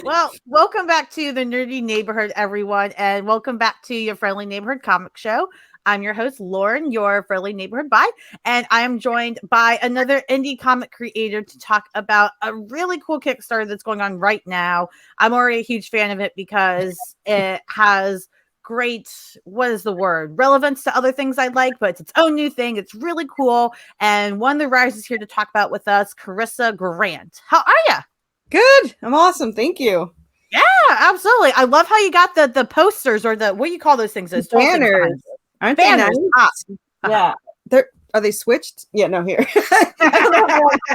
Well, welcome back to the Nerdy Neighborhood, everyone, and welcome back to your Friendly Neighborhood Comic Show. I'm your host, Lauren, your Friendly Neighborhood Bi, and I am joined by another indie comic creator to talk about a really cool Kickstarter that's going on right now. I'm already a huge fan of it because it has great, what is the word, relevance to other things I like, but it's its own new thing. It's really cool, and one of the writers is here to talk about with us, Corissa Grant. How are you? Good. I'm awesome. Thank you. Yeah, absolutely. I love how you got the posters or the, what do you call those things? Those Banners. Aren't they banners. nice? Yeah. Are they switched? Yeah, no, here. I don't know how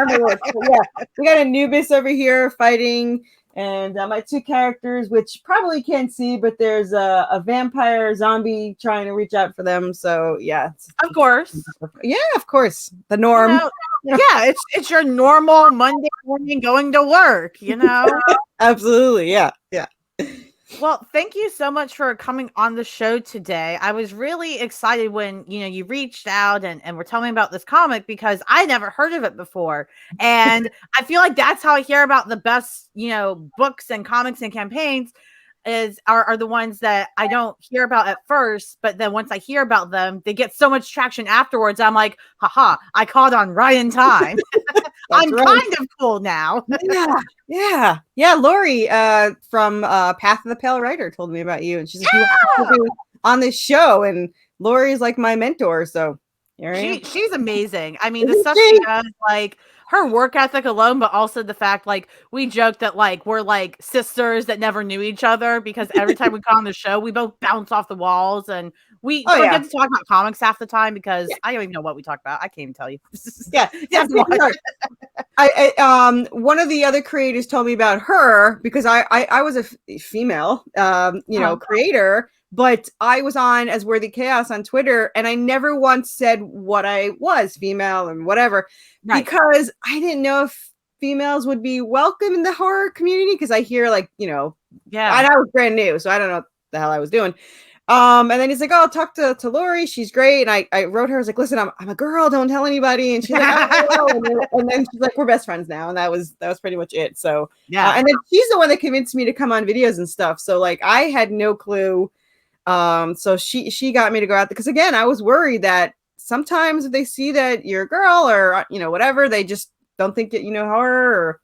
yeah, we got Anubis over here fighting, and my two characters, which probably can't see, but there's a vampire zombie trying to reach out for them. So yeah, Of course. Yeah, of course. The norm. Yeah, it's your normal Monday morning going to work, Absolutely. Yeah. Well, thank you so much for coming on the show today. I was really excited when, you reached out and were telling me about this comic because I never heard of it before. And I feel like that's how I hear about the best, books and comics and campaigns are the ones that I don't hear about at first, but then once I hear about them, they get so much traction afterwards. I'm like, haha, I caught on right in time. I'm right. Kind of cool now. Yeah. Lori from Path of the Pale Rider told me about you, and she's like, you have to be on this show, and Lori's like my mentor, so she's amazing. I mean, the stuff she does, like her work ethic alone, but also the fact, like, we joke that like we're like sisters that never knew each other because every time we come on the show, we both bounce off the walls and we forget to talk about comics half the time because I don't even know what we talk about. I can't even tell you. I one of the other creators told me about her because I was a female, creator. But I was on as Worthy Chaos on Twitter, and I never once said what I was, female and whatever, because I didn't know if females would be welcome in the horror community. Because I hear and I was brand new, so I don't know what the hell I was doing. And then he's like, "Oh, I'll talk to Lori. She's great." And I wrote her, I was like, "Listen, I'm a girl. Don't tell anybody." And she's like, "Oh." and then she's like, "We're best friends now." And that was pretty much it. So and then she's the one that convinced me to come on videos and stuff. So like I had no clue. So she got me to go out there because again, I was worried that sometimes if they see that you're a girl or whatever, they just don't think that you know horror.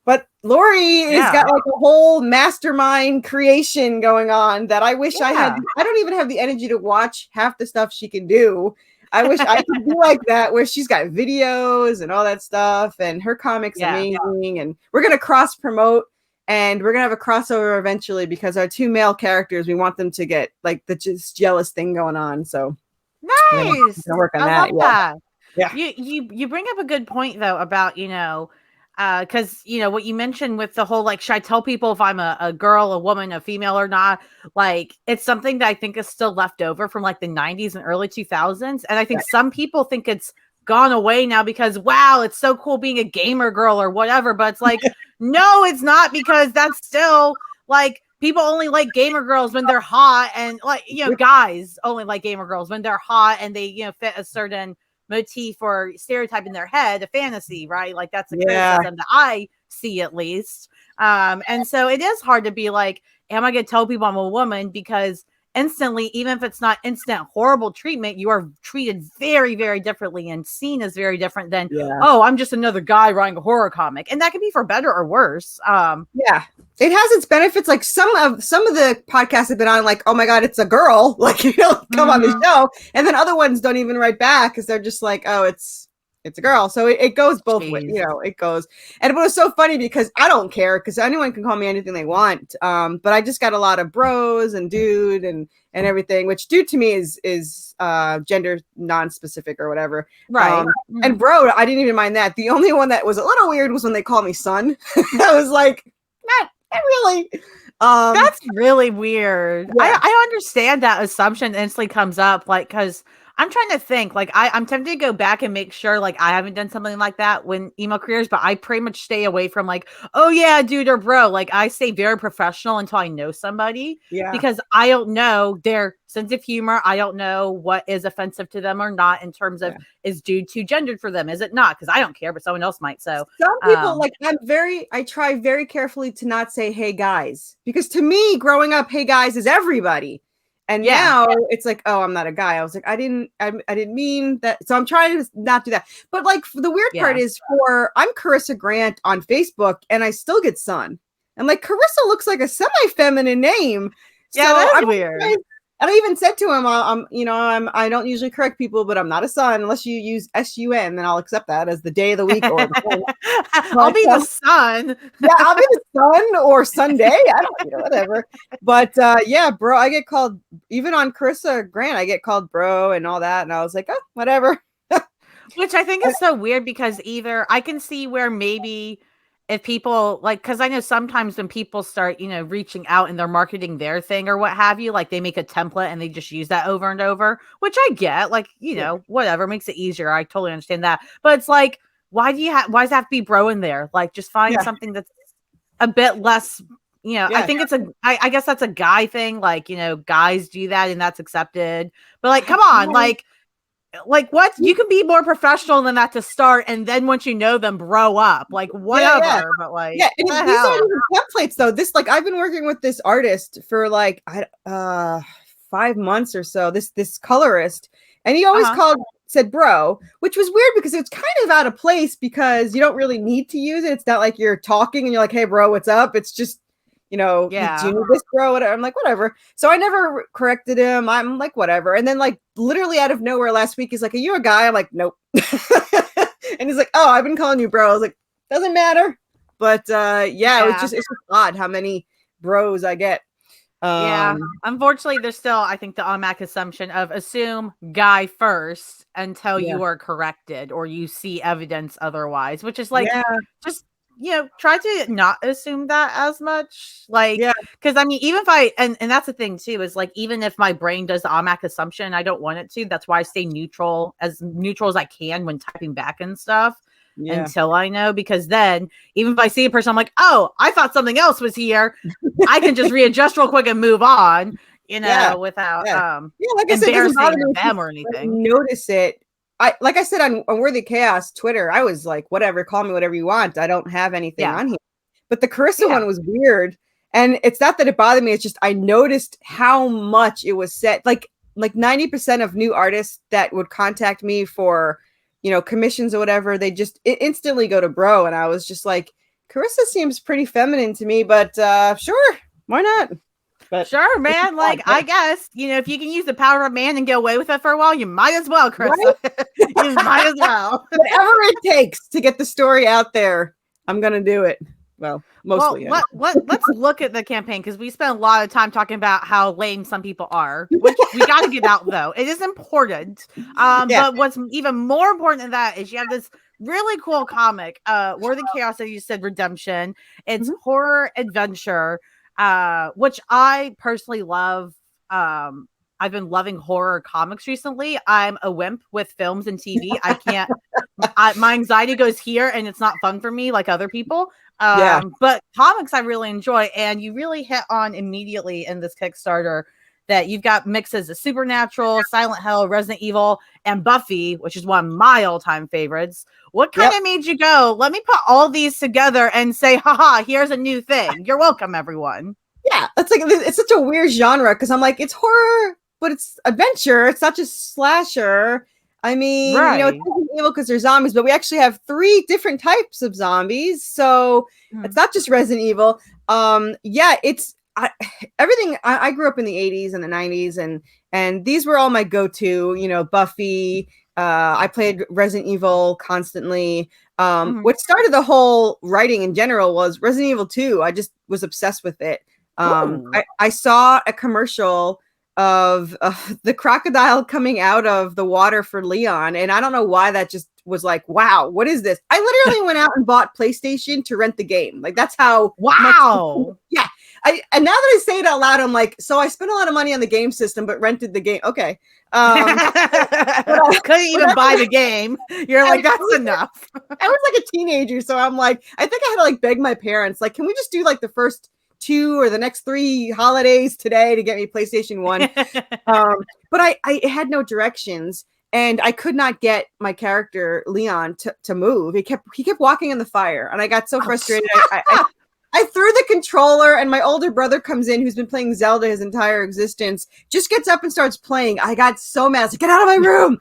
But Lori has got like a whole mastermind creation going on that I wish I had. I don't even have the energy to watch half the stuff she can do. I wish I could be like that, where she's got videos and all that stuff, and her comics amazing. And we're gonna cross promote. And we're going to have a crossover eventually because our two male characters, we want them to get like the just jealous thing going on. So nice. Work on I love that. Yeah. You bring up a good point though about, because, what you mentioned with the whole, like, should I tell people if I'm a girl, a woman, a female or not? Like, it's something that I think is still left over from like the 90s and early 2000s. And I think some people think it's gone away now because, wow, it's so cool being a gamer girl or whatever. But it's like, no, it's not, because that's still like people only like gamer girls when they're hot, and like, guys only like gamer girls when they're hot and they, fit a certain motif or stereotype in their head, a fantasy, right? Like that's a criticism that I see at least. And so it is hard to be like, am I going to tell people I'm a woman? Because instantly, even if it's not instant horrible treatment, you are treated very, very differently and seen as very different than, oh, I'm just another guy writing a horror comic. And that can be for better or worse. It has its benefits. Like some of the podcasts have been on like, oh my God, it's a girl, like, come on the show. And then other ones don't even write back because they're just like, oh, it's a girl. So it goes both ways, it goes. And it was so funny because I don't care because anyone can call me anything they want. But I just got a lot of bros and dude and everything, which dude to me is gender non-specific or whatever. Right. And bro, I didn't even mind that. The only one that was a little weird was when they called me son. I was like, not really. That's really weird. I understand that assumption instantly comes up, like, because I'm trying to think. Like, I'm tempted to go back and make sure, like, I haven't done something like that when email careers, but I pretty much stay away from like, oh yeah, dude or bro. Like, I stay very professional until I know somebody, Yeah. because I don't know their sense of humor. I don't know what is offensive to them or not in terms of, Yeah. is dude too gendered for them? Is it not? Because I don't care, but someone else might. So Some people, like, I try very carefully to not say, hey guys, because to me, growing up, hey guys is everybody. And yeah. now it's like, oh, I'm not a guy. I was like, I didn't mean that. So I'm trying to not do that. But like, the weird part is, I'm Corissa Grant on Facebook and I still get son. And like, Carissa looks like a semi-feminine name. Yeah, so that's weird. And I even said to him, I don't usually correct people, but I'm not a son unless you use SUN, then I'll accept that as the day of the week or the I'll be the sun. Yeah, I'll be the sun or Sunday. I don't, whatever. But yeah, bro, I get called, even on Corissa Grant, I get called bro and all that. And I was like, oh, whatever. Which I think is so weird, because either I can see where maybe if people like, because I know sometimes when people start, reaching out and they're marketing their thing or what have you, like they make a template and they just use that over and over, which I get, like, whatever makes it easier. I totally understand that. But it's like, why does it have to be bro in there? Like, just find something that's a bit less, I think it's I guess that's a guy thing. Like, guys do that and that's accepted. But like, come on, like what? You can be more professional than that to start, and then once you know them, bro up, like whatever. Yeah. But like, these aren't even templates though. This, like, I've been working with this artist for like 5 months or so. This colorist, and he always said bro, which was weird because it's kind of out of place because you don't really need to use it. It's not like you're talking and you're like, hey bro, what's up? It's just, do you need this, bro? Whatever. I'm like, whatever. So I never corrected him. I'm like, whatever. And then, like, literally out of nowhere last week, he's like, are you a guy? I'm like, nope. And he's like, oh, I've been calling you bro. I was like, doesn't matter. But it's just odd how many bros I get. Unfortunately, there's still, I think, the automatic assumption of assume guy first until you are corrected or you see evidence otherwise, which is like, just try to not assume that as much. Like, because I mean, even if and that's the thing too, is like, even if my brain does the automatic assumption, I don't want it to. That's why I stay neutral as I can when typing back and stuff until I know, because then even if I see a person, I'm like, oh, I thought something else was here. I can just readjust real quick and move on, without like I said, embarrassing them or anything. Notice it. Like I said on Worthy Chaos Twitter, I was like, whatever, call me whatever you want. I don't have anything on here. But the Corissa one was weird. And it's not that it bothered me. It's just I noticed how much it was said. Like 90% of new artists that would contact me for, commissions or whatever, they just instantly go to bro. And I was just like, Corissa seems pretty feminine to me, but sure, why not? But sure, man. Like, I guess, if you can use the power of man and get away with it for a while, you might as well, Chris. Right? You might as well. Whatever it takes to get the story out there, I'm going to do it. Well, mostly. Let's look at the campaign, because we spent a lot of time talking about how lame some people are, which we got to get out, though. It is important. But what's even more important than that is you have this really cool comic, Worthy Chaos, as you said, Redemption. It's horror adventure. Which I personally love. I've been loving horror comics recently. I'm a wimp with films and TV. I can't, my anxiety goes here and it's not fun for me like other people. But comics I really enjoy. And you really hit on immediately in this Kickstarter that you've got mixes of Supernatural, Silent Hill, Resident Evil, and Buffy, which is one of my all-time favorites. What kind of made you go, let me put all these together and say, haha, here's a new thing. You're welcome, everyone. Yeah, it's such a weird genre, because I'm like, it's horror, but it's adventure. It's not just slasher. I mean, it's evil because they're zombies, but we actually have 3 different types of zombies. So it's not just Resident Evil. It's everything. I grew up in the 80s and the 90s, and these were all my go-to, Buffy. I played Resident Evil constantly. What started the whole writing in general was Resident Evil 2. I just was obsessed with it. I saw a commercial of the crocodile coming out of the water for Leon, and I don't know why that just was like, wow, what is this? I literally went out and bought PlayStation to rent the game. Like, that's how And now that I say it out loud, I'm like, so I spent a lot of money on the game system, but rented the game. Okay. Couldn't even buy the game. You're like, that's enough. I was like a teenager, so I'm like, I think I had to like beg my parents, like, can we just do like the first 2 or the next 3 holidays today to get me PlayStation 1? But I had no directions. And I could not get my character Leon to move. He kept walking in the fire, and I got so frustrated. I threw the controller, and my older brother comes in, who's been playing Zelda his entire existence, just gets up and starts playing. I got so mad. I was like, get out of my room.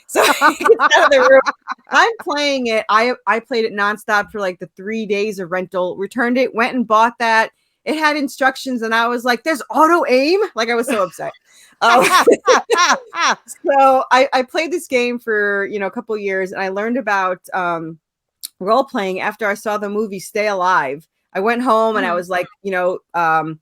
So he gets out of the room. I'm playing it. I played it nonstop for like the 3 days of rental, returned it, went and bought that. It had instructions, and I was like, there's auto aim. Like, I was so upset. So I played this game for, a couple years, and I learned about role playing after I saw the movie Stay Alive. I went home and I was like, Googling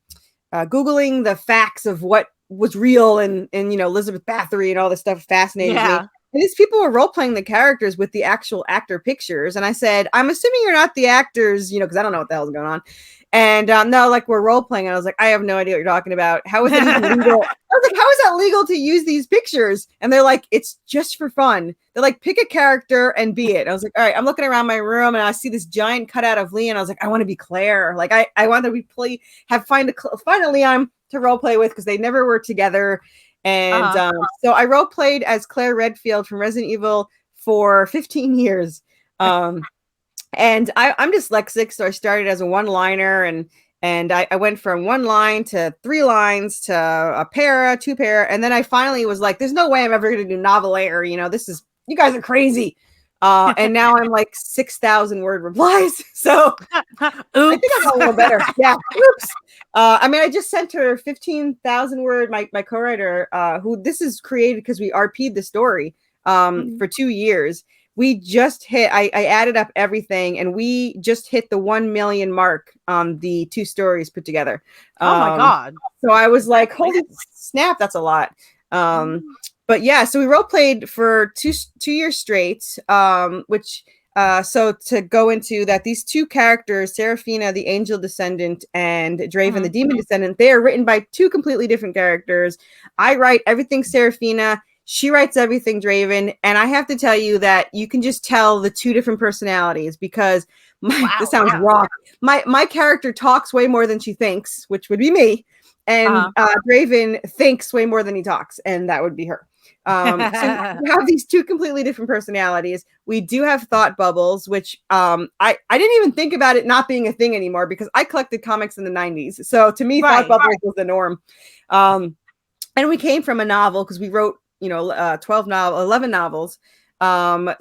the facts of what was real and Elizabeth Bathory and all this stuff fascinated me. And these people were role playing the characters with the actual actor pictures. And I said, I'm assuming you're not the actors, because I don't know what the hell's going on. And no, like, we're role playing. And I was like, I have no idea what you're talking about. How is it even legal? I was like, how is that legal to use these pictures? And they're like, it's just for fun. They're like, pick a character and be it. I was like, all right, I'm looking around my room and I see this giant cutout of Leon. I was like, I want to be Claire. Like, I want to find a Leon to role play with, because they never were together. And so I role played as Claire Redfield from Resident Evil for 15 years. And I'm dyslexic, so I started as a one-liner, and I went from 1 line to 3 lines to a para, 2 para, and then I finally was like, there's no way I'm ever going to do novel air. You guys are crazy. And now I'm like 6,000 word replies. So I think I'm a little better. Yeah. Oops. I just sent her 15,000 word, my co-writer, who this is created because we RP'd the story for 2 years. We just hit, I added up everything, and we just hit the 1 million mark on the 2 stories put together. Oh my God. So I was like, holy snap, that's a lot. But yeah, so we role played for two years straight, which, so to go into that, these 2 characters, Seraphina, the angel descendant, and Draven, the demon descendant, they are written by 2 completely different characters. I write everything Seraphina. She writes everything Draven, and I have to tell you that you can just tell the 2 different personalities, because this sounds wrong. My character talks way more than she thinks, which would be me, and Draven thinks way more than he talks, and that would be her. So we have these 2 completely different personalities. We do have thought bubbles, which I didn't even think about it not being a thing anymore, because I collected comics in the 90s. So to me, thought bubbles was the norm. And we came from a novel, because we wrote 11 novels.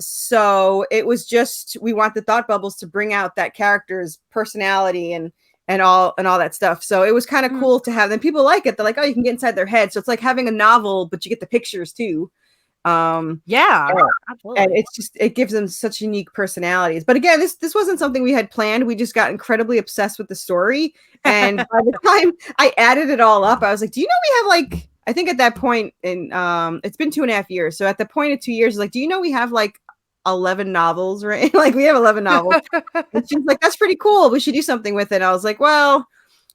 So it was just, we want the thought bubbles to bring out that character's personality and all that stuff. So it was kind of cool to have them. People like it. They're like, oh, you can get inside their head. So it's like having a novel, but you get the pictures too. Absolutely. And it gives them such unique personalities. But again, this wasn't something we had planned. We just got incredibly obsessed with the story. And by the time I added it all up, I was like, do you know we have like, I think at that point in it's been 2.5 years. So at the point of 2 years, like, do you know we have like 11 novels, right? Like, we have 11 novels. And she's like, that's pretty cool. We should do something with it. I was like, well,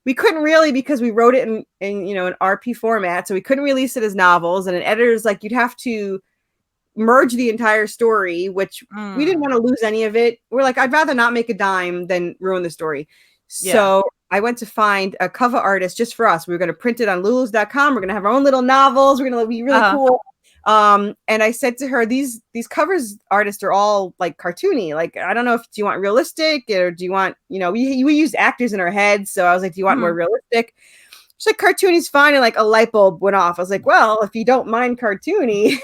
we couldn't really, because we wrote it in an RP format, so we couldn't release it as novels. And an editor's like, you'd have to merge the entire story, which we didn't want to lose any of it. We're like, I'd rather not make a dime than ruin the story. So I went to find a cover artist just for us. We were going to print it on lulus.com. We're going to have our own little novels. We're going to be really cool. And I said to her, these covers artists are all like cartoony. Like, I don't know, do you want realistic, or do you want, we use actors in our heads. So I was like, do you want more realistic? She's like, cartoony's fine. And like a light bulb went off. I was like, well, if you don't mind cartoony,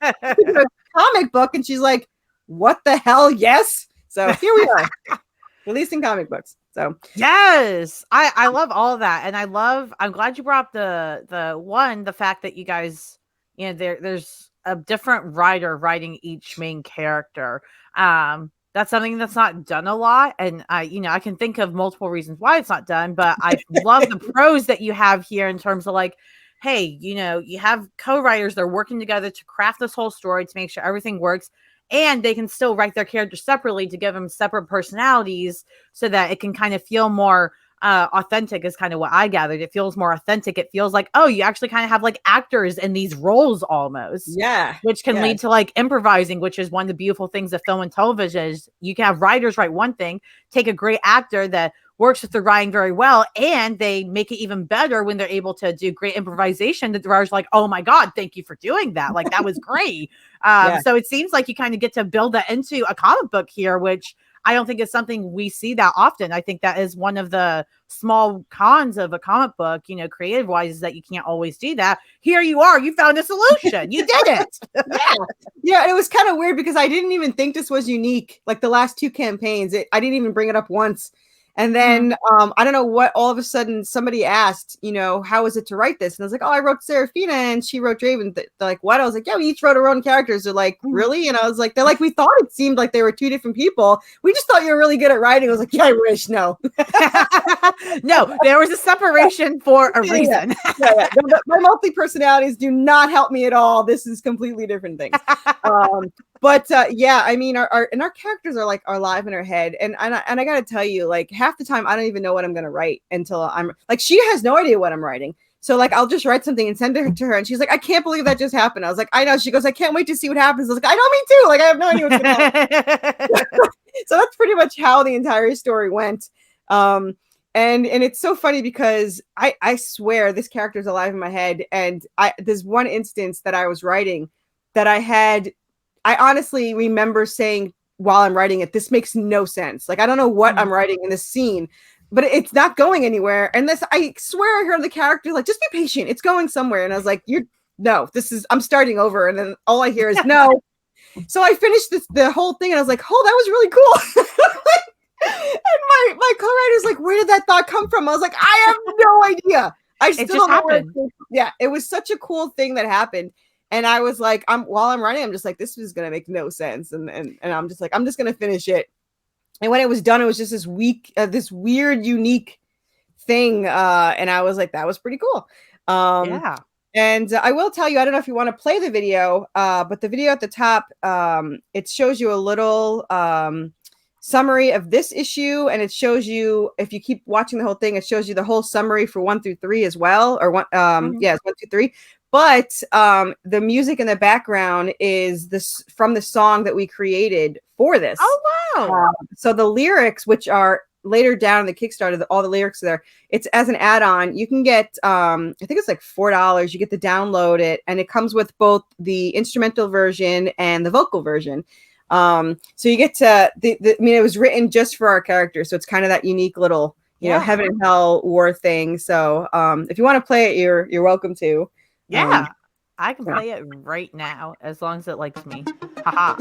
a comic book. And she's like, what the hell? Yes. So here we are, releasing comic books. So yes, I love all of that. And I'm glad you brought up the fact that you guys, there's a different writer writing each main character. That's something that's not done a lot. And I can think of multiple reasons why it's not done, but I love the pros that you have here in terms of like, hey, you have co-writers, they're working together to craft this whole story to make sure everything works. And they can still write their characters separately to give them separate personalities so that it can kind of feel more authentic is kind of what I gathered. It feels more authentic. It feels like, oh, you actually kind of have like actors in these roles almost. Yeah. Which can lead to like improvising, which is one of the beautiful things of film and television is you can have writers write one thing, take a great actor that works with the writing very well, and they make it even better when they're able to do great improvisation that the writer's like, oh my God, thank you for doing that. Like that was great. So it seems like you kind of get to build that into a comic book here, which I don't think is something we see that often. I think that is one of the small cons of a comic book, you know, creative wise, is that you can't always do that. Here you are, you found a solution. You did it. Yeah. It was kind of weird because I didn't even think this was unique. Like the last 2 campaigns, I didn't even bring it up once. And then I don't know what, all of a sudden somebody asked, you know, how is it to write this? And I was like, oh, I wrote Serafina and she wrote Draven. They're like, what? I was like, yeah, we each wrote our own characters. They're like, really? And I was like, they're like, we thought it seemed like they were 2 different people. We just thought you were really good at writing. I was like, yeah, I wish. No. No, there was a separation for a reason. My multi-personalities do not help me at all. This is completely different things. But yeah, I mean, our characters are like are live in our head, and I gotta tell you, like half the time I don't even know what I'm gonna write until I'm like, she has no idea what I'm writing. So like I'll just write something and send it to her, and she's like, I can't believe that just happened. I was like, I know. She goes, I can't wait to see what happens. I was like, I know, me too. Like I have no idea what's gonna happen. So that's pretty much how the entire story went. And it's so funny because I swear this character is alive in my head, and there's one instance that I was writing that I honestly remember saying while I'm writing it, this makes no sense. Like, I don't know what I'm writing in this scene, but it's not going anywhere. And I swear I heard the character like, just be patient. It's going somewhere. And I was like, I'm starting over. And then all I hear is no. So I finished the whole thing and I was like, oh, that was really cool. And my co-writer's like, where did that thought come from? I was like, I have no idea. I still don't know where it came from. Yeah, it was such a cool thing that happened. And I was like, while I'm writing, I'm just like, this is gonna make no sense. And I'm just like, I'm just gonna finish it. And when it was done, it was just this weird, unique thing. And I was like, that was pretty cool. Yeah. And I will tell you, I don't know if you want to play the video, but the video at the top, it shows you a little summary of this issue, and it shows you, if you keep watching the whole thing, it shows you the whole summary for 1 through 3 as well, or one, yeah, it's 1, 2, 3. But the music in the background is this from the song that we created for this. Oh wow! So the lyrics, which are later down in the Kickstarter, all the lyrics are there. It's as an add-on. You can get, I think it's like $4. You get to download it, and it comes with both the instrumental version and the vocal version. So you get to I mean, it was written just for our character, so it's kind of that unique little, you know, heaven and hell war thing. So if you want to play it, you're welcome to. Yeah, I can play it right now as long as it likes me. Haha.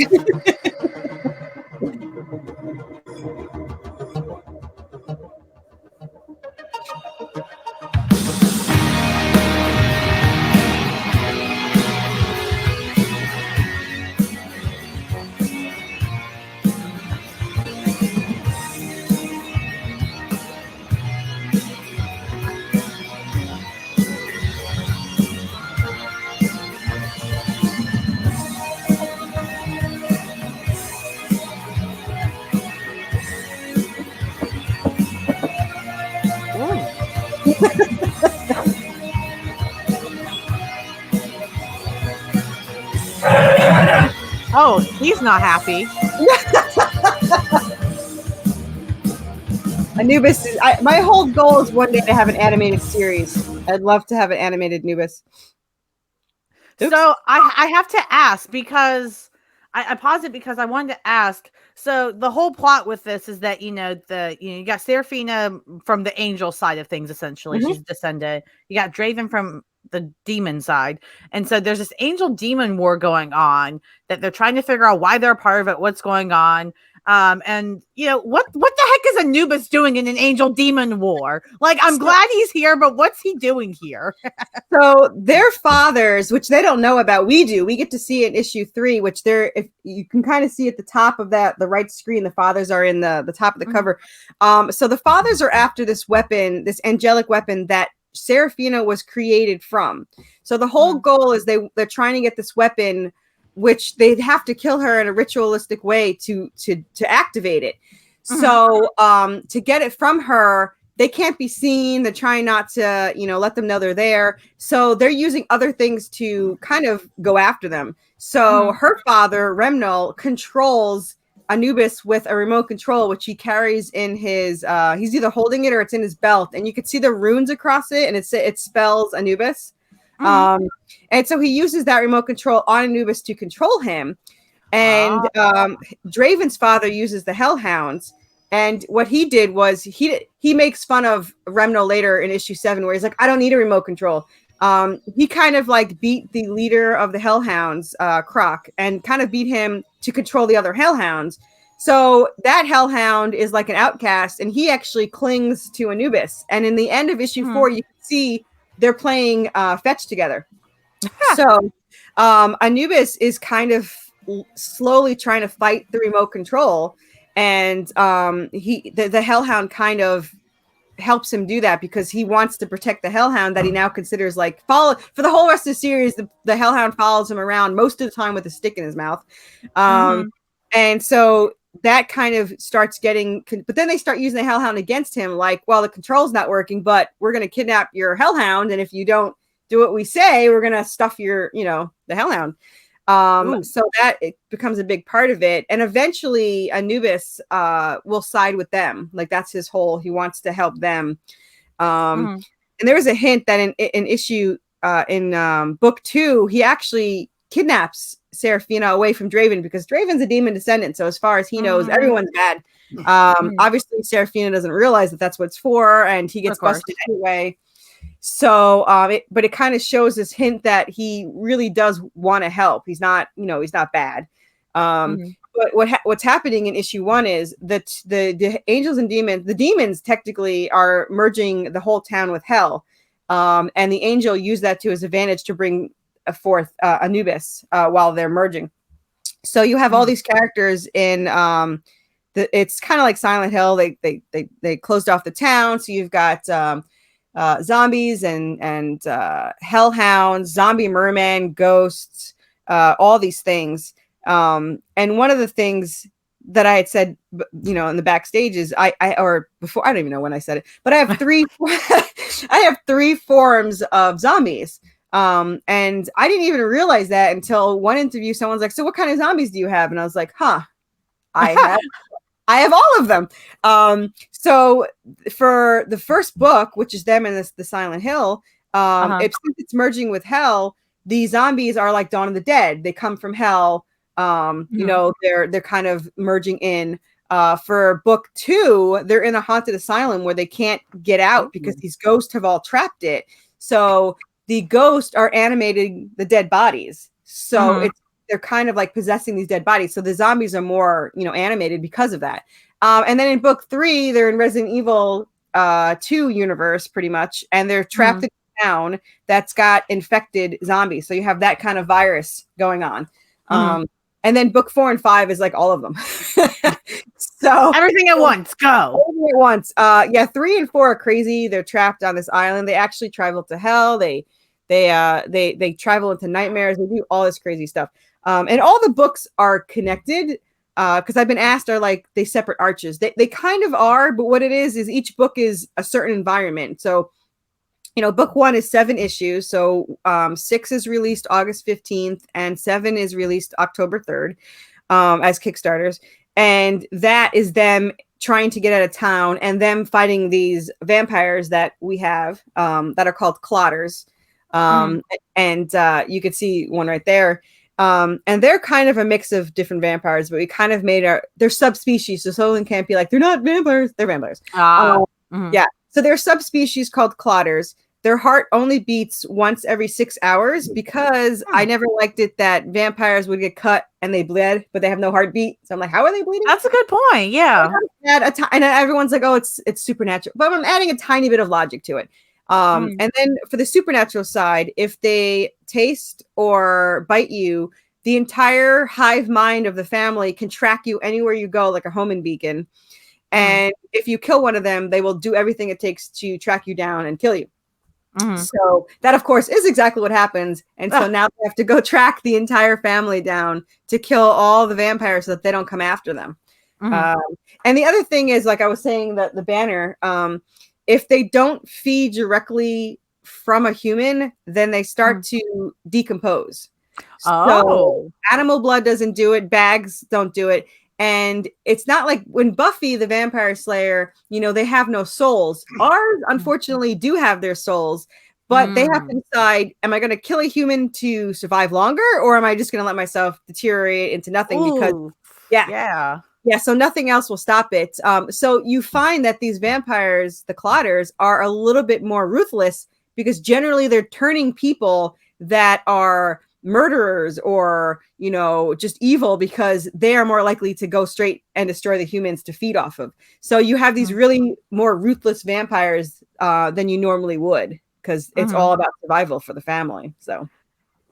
Oh, he's not happy. Anubis is, my whole goal is one day to have an animated series. I'd love to have an animated Anubis. Oops. So I have to ask, because I paused it because I wanted to ask. So the whole plot with this is that, you know, you got Serafina from the angel side of things, essentially. She's descended. You got Draven from the demon side. And so there's this angel demon war going on that they're trying to figure out why they're a part of it, what's going on. And you know, what the heck is Anubis doing in an angel demon war? Like, I'm glad he's here, but what's he doing here? So their fathers, which they don't know about, we do. We get to see in issue 3, which if you can kind of see at the top of the right screen, the fathers are in the top of the cover. So the fathers are after this weapon, this angelic weapon that Serafina was created from. So the whole goal is they're trying to get this weapon, which they'd have to kill her in a ritualistic way to activate it. So to get it from her, they can't be seen. They're trying not to, let them know they're there. So they're using other things to kind of go after them. So her father, Remnal, controls Anubis with a remote control, which he carries in his, he's either holding it or it's in his belt. And you can see the runes across it, and it spells Anubis. And so he uses that remote control on Anubis to control him. And Draven's father uses the Hellhounds. And what he did was he makes fun of Remno later in issue 7, where he's like, I don't need a remote control. He kind of like beat the leader of the Hellhounds, Croc, and kind of beat him to control the other Hellhounds. So that Hellhound is like an outcast, and he actually clings to Anubis. And in the end of issue 4, you can see they're playing fetch together. So Anubis is kind of slowly trying to fight the remote control, and the Hellhound kind of helps him do that because he wants to protect the Hellhound that he now considers like for the whole rest of the series. The Hellhound follows him around most of the time with a stick in his mouth, and so that kind of starts getting. But then they start using the Hellhound against him, like, well, the control's not working, but we're going to kidnap your Hellhound, and if you don't do what we say, we're going to stuff your, the Hellhound. So that it becomes a big part of it. And eventually Anubis will side with them. Like, that's his whole, he wants to help them. And there was a hint that in issue, in book 2, he actually kidnaps Seraphina away from Draven, because Draven's a demon descendant. So as far as he knows, everyone's bad. Obviously Seraphina doesn't realize that that's what it's for, and he gets busted anyway. So, but it kind of shows this hint that he really does want to help. He's not, he's not bad. But what's happening in issue 1 is that the angels and demons, the demons technically are merging the whole town with hell. And the angel used that to his advantage to bring forth Anubis while they're merging. So you have all these characters in, it's kind of like Silent Hill. They closed off the town. So you've got, zombies and hellhounds, zombie mermen, ghosts, all these things. And one of the things that I had said, in the backstage is or before, I don't even know when I said it, but I have 3 I have 3 forms of zombies. And I didn't even realize that until one interview. Someone's like, so what kind of zombies do you have? And I was like, I have all of them. So for the first book, which is them in the Silent Hill, since it's merging with hell, the zombies are like Dawn of the Dead. They come from hell. They're kind of merging in. For book 2, they're in a haunted asylum where they can't get out because these ghosts have all trapped it. So the ghosts are animating the dead bodies. So they're kind of like possessing these dead bodies. So the zombies are more, animated because of that. And then in book 3, they're in Resident Evil 2 universe pretty much. And they're trapped in a town that's got infected zombies. So you have that kind of virus going on. And then book 4 and 5 is like all of them. So everything at once, go. Everything at once. 3 and 4 are crazy. They're trapped on this island. They actually travel to hell. They travel into nightmares. They do all this crazy stuff. And all the books are connected because I've been asked, are like they separate arches? They kind of are, but what it is each book is a certain environment. So, book 1 is 7 issues. So 6 is released August 15th and 7 is released October 3rd as Kickstarters. And that is them trying to get out of town and them fighting these vampires that we have that are called Clotters. And you can see one right there. And they're kind of a mix of different vampires, but we kind of made they're subspecies. So someone can't be like, they're not vampires. They're vampires. Yeah. So they're subspecies called Clotters. Their heart only beats once every 6 hours because I never liked it that vampires would get cut and they bled, but they have no heartbeat. So I'm like, how are they bleeding? That's a good point. Yeah. And everyone's like, oh, it's supernatural. But I'm adding a tiny bit of logic to it. And then for the supernatural side, if they taste or bite you, the entire hive mind of the family can track you anywhere you go, like a homing beacon. And if you kill one of them, they will do everything it takes to track you down and kill you. So that, of course, is exactly what happens. And so now they have to go track the entire family down to kill all the vampires so that they don't come after them. And the other thing is, like I was saying, that the banner, if they don't feed directly from a human, then they start to decompose. So animal blood doesn't do it. Bags don't do it. And it's not like when Buffy, the vampire slayer, they have no souls. Ours, unfortunately, do have their souls, but they have to decide, am I going to kill a human to survive longer, or am I just going to let myself deteriorate into nothing? Because so nothing else will stop it. So you find that these vampires, the Clotters, are a little bit more ruthless, because generally they're turning people that are murderers or just evil, because they are more likely to go straight and destroy the humans to feed off of. So you have these really more ruthless vampires than you normally would, because it's all about survival for the family. So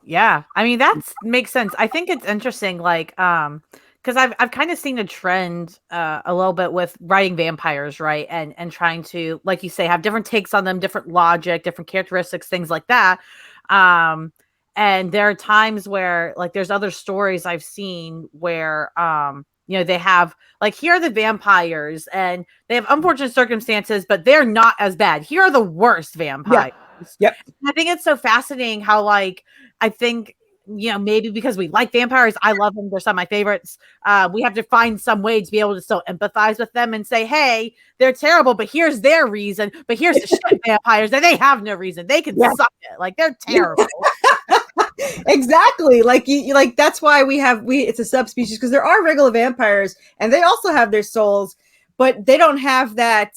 yeah, I mean, that makes sense. I think it's interesting, like because I've kind of seen a trend a little bit with writing vampires, right, and trying to, like you say, have different takes on them, different logic, different characteristics, things like that. And there are times where, like, there's other stories I've seen where, they have, like, here are the vampires and they have unfortunate circumstances, but they're not as bad. Here are the worst vampires. Yep. I think it's so fascinating how, like, I think, maybe because we like vampires, I love them, they're some of my favorites. We have to find some way to be able to still empathize with them and say, hey, they're terrible, but here's their reason. But here's the shit vampires, and they have no reason. They can suck it. Like, they're terrible. Exactly. Like you like, that's why it's a subspecies, because there are regular vampires and they also have their souls, but they don't have that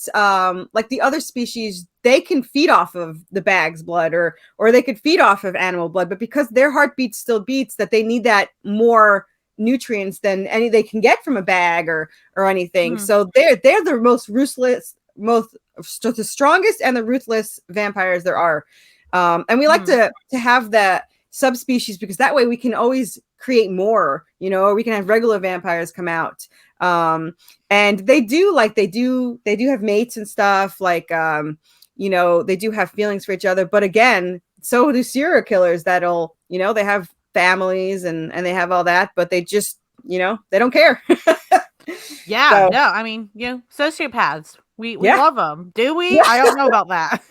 like the other species. They can feed off of the bag's blood, or they could feed off of animal blood, but because their heartbeat still beats, that they need that more nutrients than any they can get from a bag or anything. So they're the most ruthless, the strongest and the ruthless vampires there are. And we like to have that subspecies, because that way we can always create more, or we can have regular vampires come out. And they do have mates and stuff, like they do have feelings for each other, but again, so do serial killers that'll, they have families and they have all that, but they just, they don't care. No, I mean, sociopaths, we love them. Do we? I don't know about that.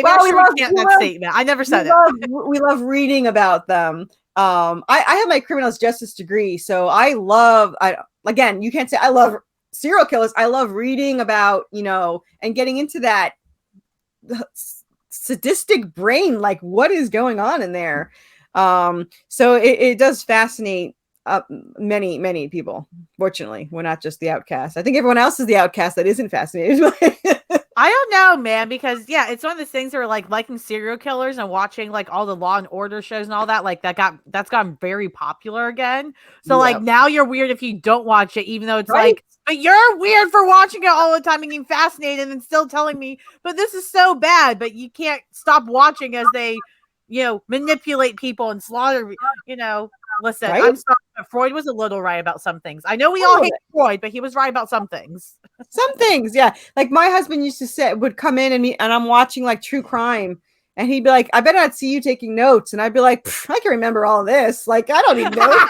Well, we love that statement. I never said it. We love reading about them. I have my criminal justice degree, so again, you can't say I love serial killers. I love reading about, and getting into that sadistic brain, like what is going on in there. So it does fascinate many people. Fortunately, we're not just the outcast. I think everyone else is the outcast that isn't fascinated. I don't know, man, because it's one of those things where, like, liking serial killers and watching, like, all the Law and Order shows and all that, like, that's gotten very popular again. So like, now you're weird if you don't watch it, even though it's like, but you're weird for watching it all the time and getting fascinated and still telling me, but this is so bad, but you can't stop watching as they, manipulate people and slaughter, Listen, I'm sorry, but Freud was a little right about some things. I know we all hate Freud, but he was right about some things. Some things, yeah. Like my husband used to would come in and I'm watching like true crime, and he'd be like, "I better not see you taking notes," and I'd be like, "I can remember all of this. Like, I don't need notes."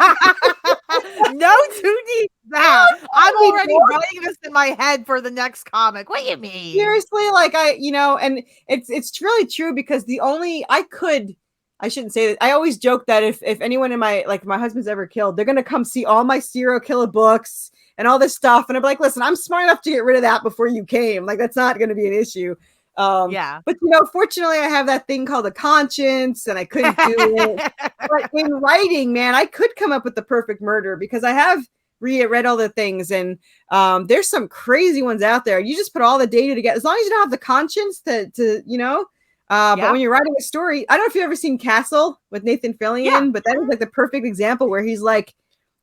Notes? Who needs that? I'm already writing this in my head for the next comic. What do you mean? Seriously, like and it's really true, because I shouldn't say that. I always joke that if anyone in my husband's ever killed, they're going to come see all my serial killer books and all this stuff. And I'm like, listen, I'm smart enough to get rid of that before you came. Like, that's not going to be an issue. But fortunately I have that thing called a conscience, and I couldn't do it. But in writing, man, I could come up with the perfect murder, because I have read all the things, and there's some crazy ones out there. You just put all the data together, as long as you don't have the conscience to but when you're writing a story, I don't know if you've ever seen Castle with Nathan Fillion, but that is like the perfect example where he's like,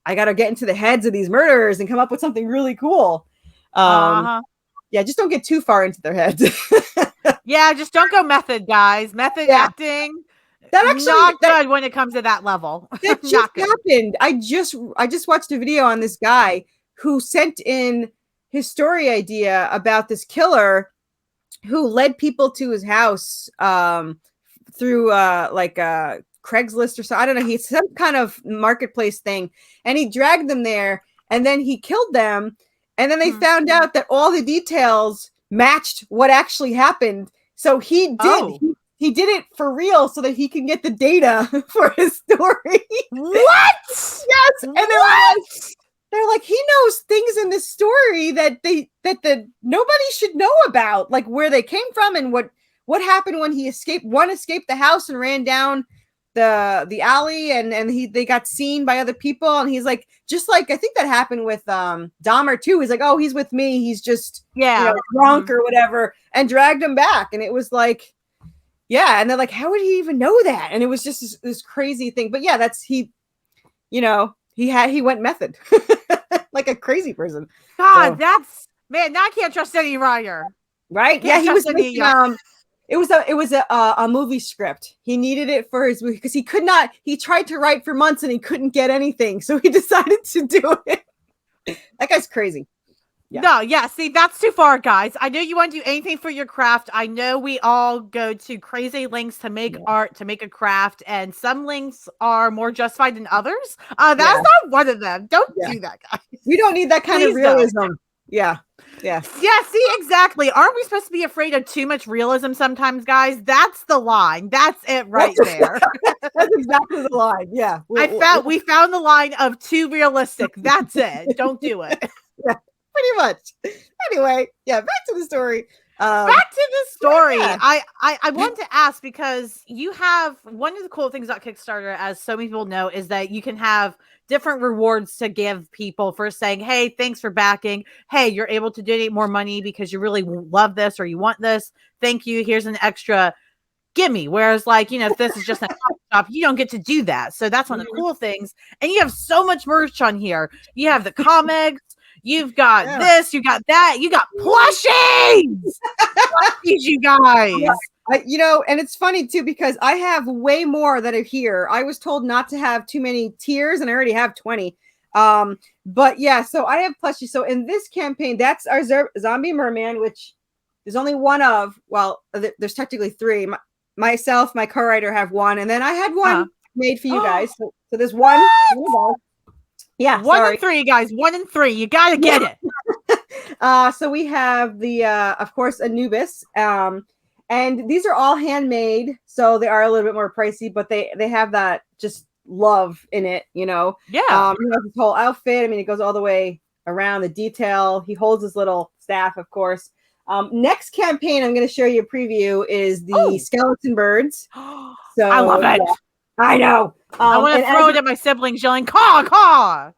I got to get into the heads of these murderers and come up with something really cool. Just don't get too far into their heads. Just don't go method, guys. Method acting. That actually not good when it comes to that level. That just happened. I just watched a video on this guy who sent in his story idea about this killer who led people to his house through Craigslist or so. I don't know. He's some kind of marketplace thing, and he dragged them there, and then he killed them, and then they found out that all the details matched what actually happened. So he did. Oh. He did it for real so that he can get the data for his story. What? Yes. And they're like, he knows things in this story that nobody should know about, like where they came from and what happened when he escaped. One escaped the house and ran down the alley, and they got seen by other people, and he's like, just like I think that happened with Dahmer too. He's like, oh, he's with me, he's just drunk or whatever, and dragged him back. And it was like, yeah, and they're like, how would he even know that? And it was just this crazy thing. But yeah, that's he went method like a crazy person. God, so. That's man, now I can't trust any writer. Right? Yeah, he was making, it was a movie script. He needed it for his movie because he tried to write for months and he couldn't get anything. So he decided to do it. That guy's crazy. Yeah. No, yeah, see, that's too far, guys. I know you want to do anything for your craft. I know we all go to crazy lengths to make art, to make a craft, and some links are more justified than others. That's not one of them. Don't do that, guys. We don't need that kind of realism. Don't. Yeah. Yeah. Yeah, see, exactly. Aren't we supposed to be afraid of too much realism sometimes, guys? That's the line. That's it right there. That's exactly the line. Yeah. We found the line of too realistic. That's it. Don't do it. Yeah. Pretty much. Anyway, back to the story. Back to the story. Yeah. I wanted to ask because you have one of the cool things about Kickstarter, as so many people know, is that you can have different rewards to give people for saying, hey, thanks for backing. Hey, you're able to donate more money because you really love this or you want this. Thank you. Here's an extra gimme. Whereas, like, if this is just a shop, you don't get to do that. So that's one of the cool things. And you have so much merch on here. You have the comics. You've got this, you got that, you got plushies! Plushies, you guys! Yeah. And it's funny too, because I have way more that are here. I was told not to have too many tiers, and I already have 20. But yeah, so I have plushies. So in this campaign, that's our zombie merman, which there's only one of. Well, there's technically 3. Myself, my co-writer have one, and then I had one made for you guys. So there's one. Yeah, 1 and 3, guys. 1 and 3. You gotta get it. So we have the, of course, Anubis. And these are all handmade, so they are a little bit more pricey, but they have that just love in it, Yeah. He has his whole outfit. I mean, it goes all the way around, the detail. He holds his little staff, of course. Next campaign I'm going to show you a preview is the skeleton birds. So I love it. Yeah. I know. I want to throw it at my siblings yelling, caw, caw,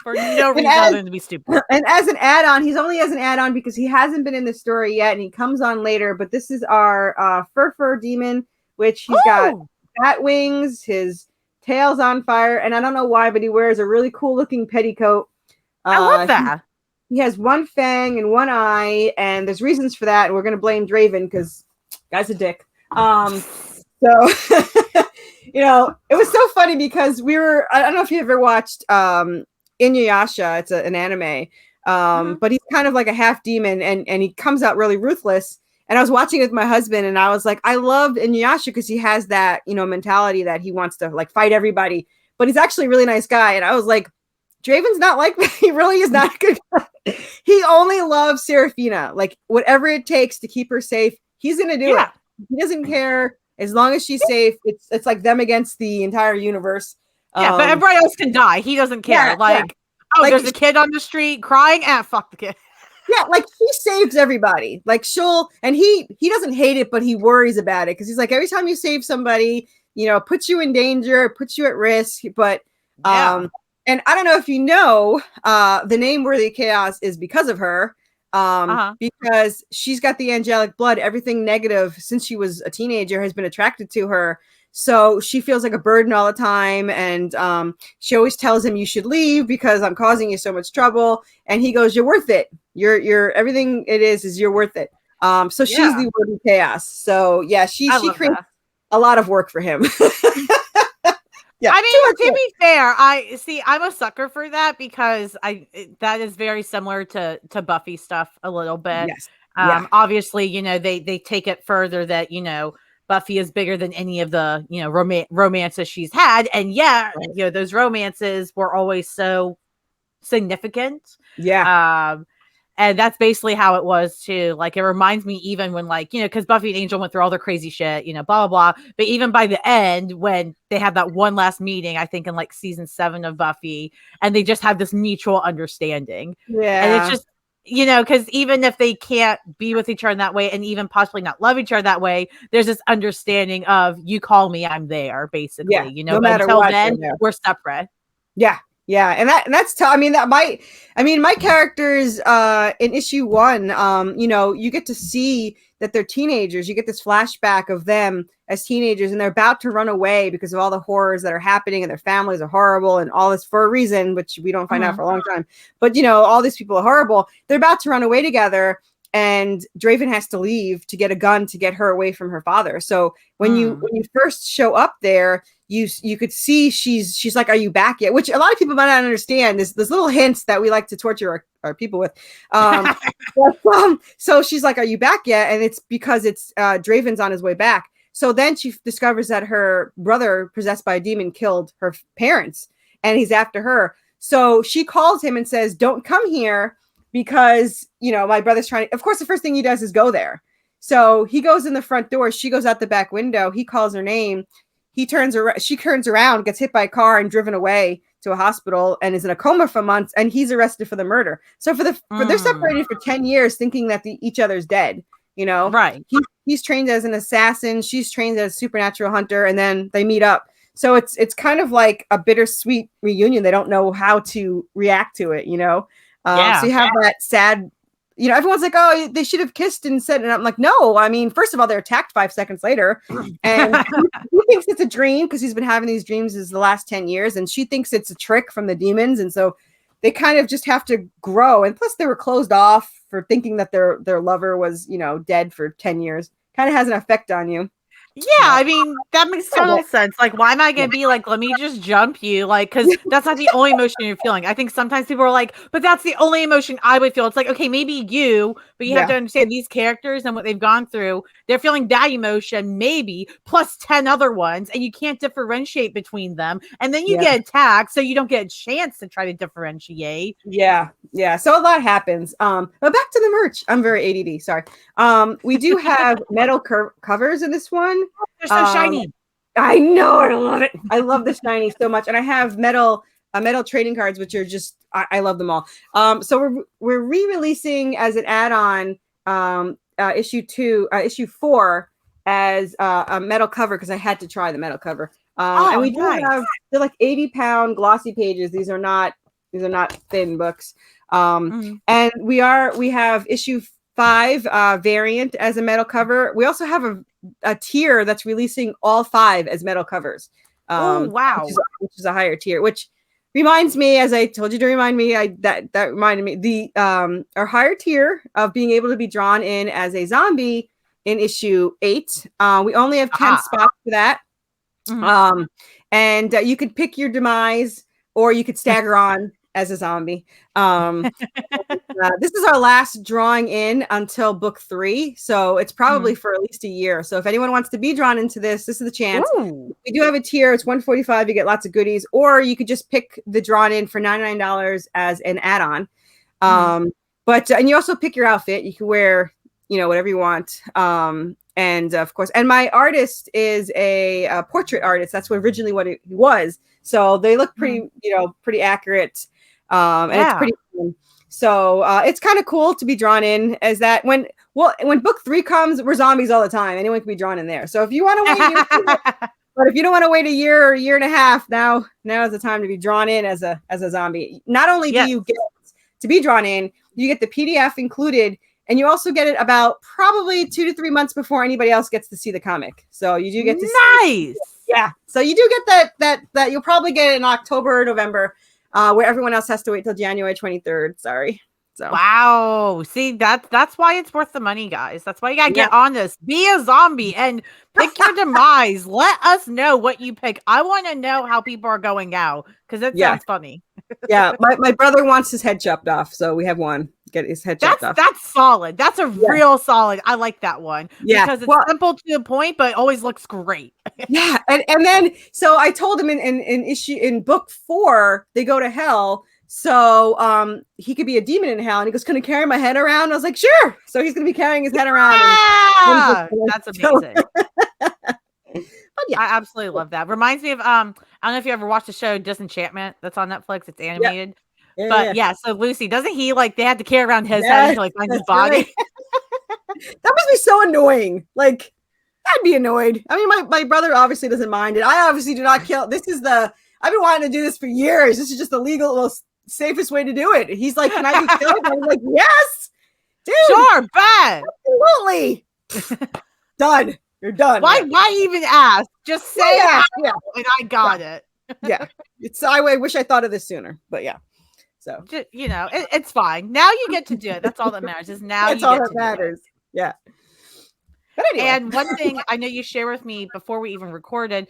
for no reason other than to be stupid. And as an add-on, he's only as an add-on because he hasn't been in the story yet, and he comes on later. But this is our fur demon, which he's got bat wings, his tail's on fire, and I don't know why, but he wears a really cool-looking petticoat. I love that. He has one fang and one eye, and there's reasons for that, and we're going to blame Draven because guy's a dick. So... it was so funny because I don't know if you ever watched Inuyasha. It's an anime. But he's kind of like a half demon and he comes out really ruthless. And I was watching it with my husband and I was like, I loved Inuyasha because he has that, mentality that he wants to like fight everybody, but he's actually a really nice guy. And I was like, Draven's not like that. He really is not a good guy. He only loves Seraphina. Like whatever it takes to keep her safe, he's going to do it. He doesn't care. As long as she's safe, it's like them against the entire universe. Yeah, but everybody else can die. He doesn't care. There's a kid on the street crying. Fuck the kid. Yeah, like he saves everybody. Like he doesn't hate it, but he worries about it because he's like, every time you save somebody, puts you in danger, puts you at risk. But and I don't know if you know, the name Worthy Chaos is because of her. Because she's got the angelic blood. Everything negative since she was a teenager has been attracted to her. So she feels like a burden all the time. And she always tells him, you should leave because I'm causing you so much trouble. And he goes, you're worth it. You're everything it is you're worth it. So she's the Worthy Chaos. So yeah, she creates a lot of work for him. Yeah, I mean, to be fair, I'm a sucker for that because that is very similar to Buffy stuff a little bit. Yes. Obviously, they take it further that, Buffy is bigger than any of the, romances she's had. And those romances were always so significant. Yeah. And that's basically how it was too. Like, it reminds me even when, like, you know, because Buffy and Angel went through all their crazy shit, you know, blah, blah, blah. But even by the end, when they had that one last meeting, I think in like season 7 of Buffy, and they just have this mutual understanding. And it's just, you know, because even if they can't be with each other in that way and even possibly not love each other that way, there's this understanding of, you call me, I'm there, basically, you know, no but matter until what, then, we're separate. Yeah. Yeah. And that's tough. I mean, my characters, in issue 1, you know, you get to see that they're teenagers. You get this flashback of them as teenagers, and they're about to run away because of all the horrors that are happening, and their families are horrible and all this for a reason, which we don't find out for a long time. But, you know, all these people are horrible. They're about to run away together, and Draven has to leave to get a gun to get her away from her father. So when you first show up there, you could see she's like, are you back yet? Which a lot of people might not understand. There's little hints that we like to torture our people with. So she's like, are you back yet? And it's because it's Draven's on his way back. So then she discovers that her brother, possessed by a demon, killed her parents, and he's after her. So she calls him and says, don't come here, because, you know, my brother's trying to, of course, the first thing he does is go there. So he goes in the front door. She goes out the back window. He calls her name. She turns around, gets hit by a car and driven away to a hospital, and is in a coma for months. And he's arrested for the murder. So they're separated for 10 years, thinking that each other's dead. You know, right? He's trained as an assassin. She's trained as a supernatural hunter, and then they meet up. So it's kind of like a bittersweet reunion. They don't know how to react to it. You know, so you have that sad. You know, everyone's like, oh, they should have kissed and said, and I'm like, no, I mean, first of all, they're attacked 5 seconds later. And he thinks it's a dream because he's been having these dreams the last 10 years. And she thinks it's a trick from the demons. And so they kind of just have to grow. And plus they were closed off for thinking that their lover was, you know, dead for 10 years. Kind of has an effect on you. Yeah, I mean, that makes total sense. Like, why am I going to be like, let me just jump you? Like, because that's not the only emotion you're feeling. I think sometimes people are like, but that's the only emotion I would feel. It's like, okay, maybe you, but you have to understand these characters and what they've gone through. They're feeling that emotion, maybe, plus 10 other ones, and you can't differentiate between them. And then you get attacked, so you don't get a chance to try to differentiate. Yeah. So a lot happens. But back to the merch. I'm very ADD. Sorry. We do have metal covers in this one. They're so shiny. I know. I love it. I love the shiny so much. And I have metal trading cards, which are just, I love them all. So we're re-releasing as an add-on issue 4 as a metal cover, because I had to try the metal cover. And we do have, they're like 80-pound glossy pages. These are not thin books. And we have issue 5 variant as a metal cover. We also have a tier that's releasing all 5 as metal covers. Which is a higher tier, which reminds me, as I told you to remind me, that reminded me, our higher tier of being able to be drawn in as a zombie in issue 8. We only have 10 spots for that. And you could pick your demise, or you could stagger on as a zombie. This is our last drawing in until book 3, so it's probably for at least a year. So if anyone wants to be drawn into this is the chance. We do have a tier. It's $145. You get lots of goodies, or you could just pick the drawn in for $99 as an add-on. But and you also pick your outfit. You can wear, you know, whatever you want. And of course, and my artist is a portrait artist. That's originally what it was. So they look pretty, you know, pretty accurate. And it's pretty fun. So it's kind of cool to be drawn in as that. When book 3 comes, we're zombies all the time. Anyone can be drawn in there. So if you want to wait, but if you don't want to wait a year or a year and a half, now is the time to be drawn in as a zombie. Not only do you get to be drawn in, you get the PDF included, and you also get it about probably 2 to 3 months before anybody else gets to see the comic. So you do get to see. Yeah. So you do get that you'll probably get it in October or November. Where everyone else has to wait till January 23rd. Sorry. So wow. See, that's why it's worth the money, guys. That's why you gotta get on this. Be a zombie and pick your demise. Let us know what you pick. I want to know how people are going out, because it sounds funny. My brother wants his head chopped off, so we have one. Get his head chopped off. That's solid. That's a real solid. I like that one. Because it's simple to the point, but it always looks great. And then so I told him in book 4 they go to hell So he could be a demon in hell. And he goes, "Can I carry my head around?" And I was like, "Sure." So he's gonna be carrying his head around. Yeah, that's amazing. But yeah, I absolutely love that. Reminds me of I don't know if you ever watched the show Disenchantment that's on Netflix. It's animated. Yeah, but yeah, so Lucy, doesn't he like they had to carry around his head until he finds his body? Right. That must be so annoying. Like, I'd be annoyed. I mean, my brother obviously doesn't mind it. I obviously do not kill. I've been wanting to do this for years. This is just the legal, most safest way to do it. He's like, "Can I be killed?" I'm like, "Yes, dude. Sure, bet. Absolutely." Done. You're done. Why even ask? Just say yeah. And I got it. Yeah. I wish I thought of this sooner, but yeah. So just, it's fine. Now you get to do it. That's all that matters. Is now that's you all get that to matters. Yeah. But anyway. And one thing I know you shared with me before we even recorded,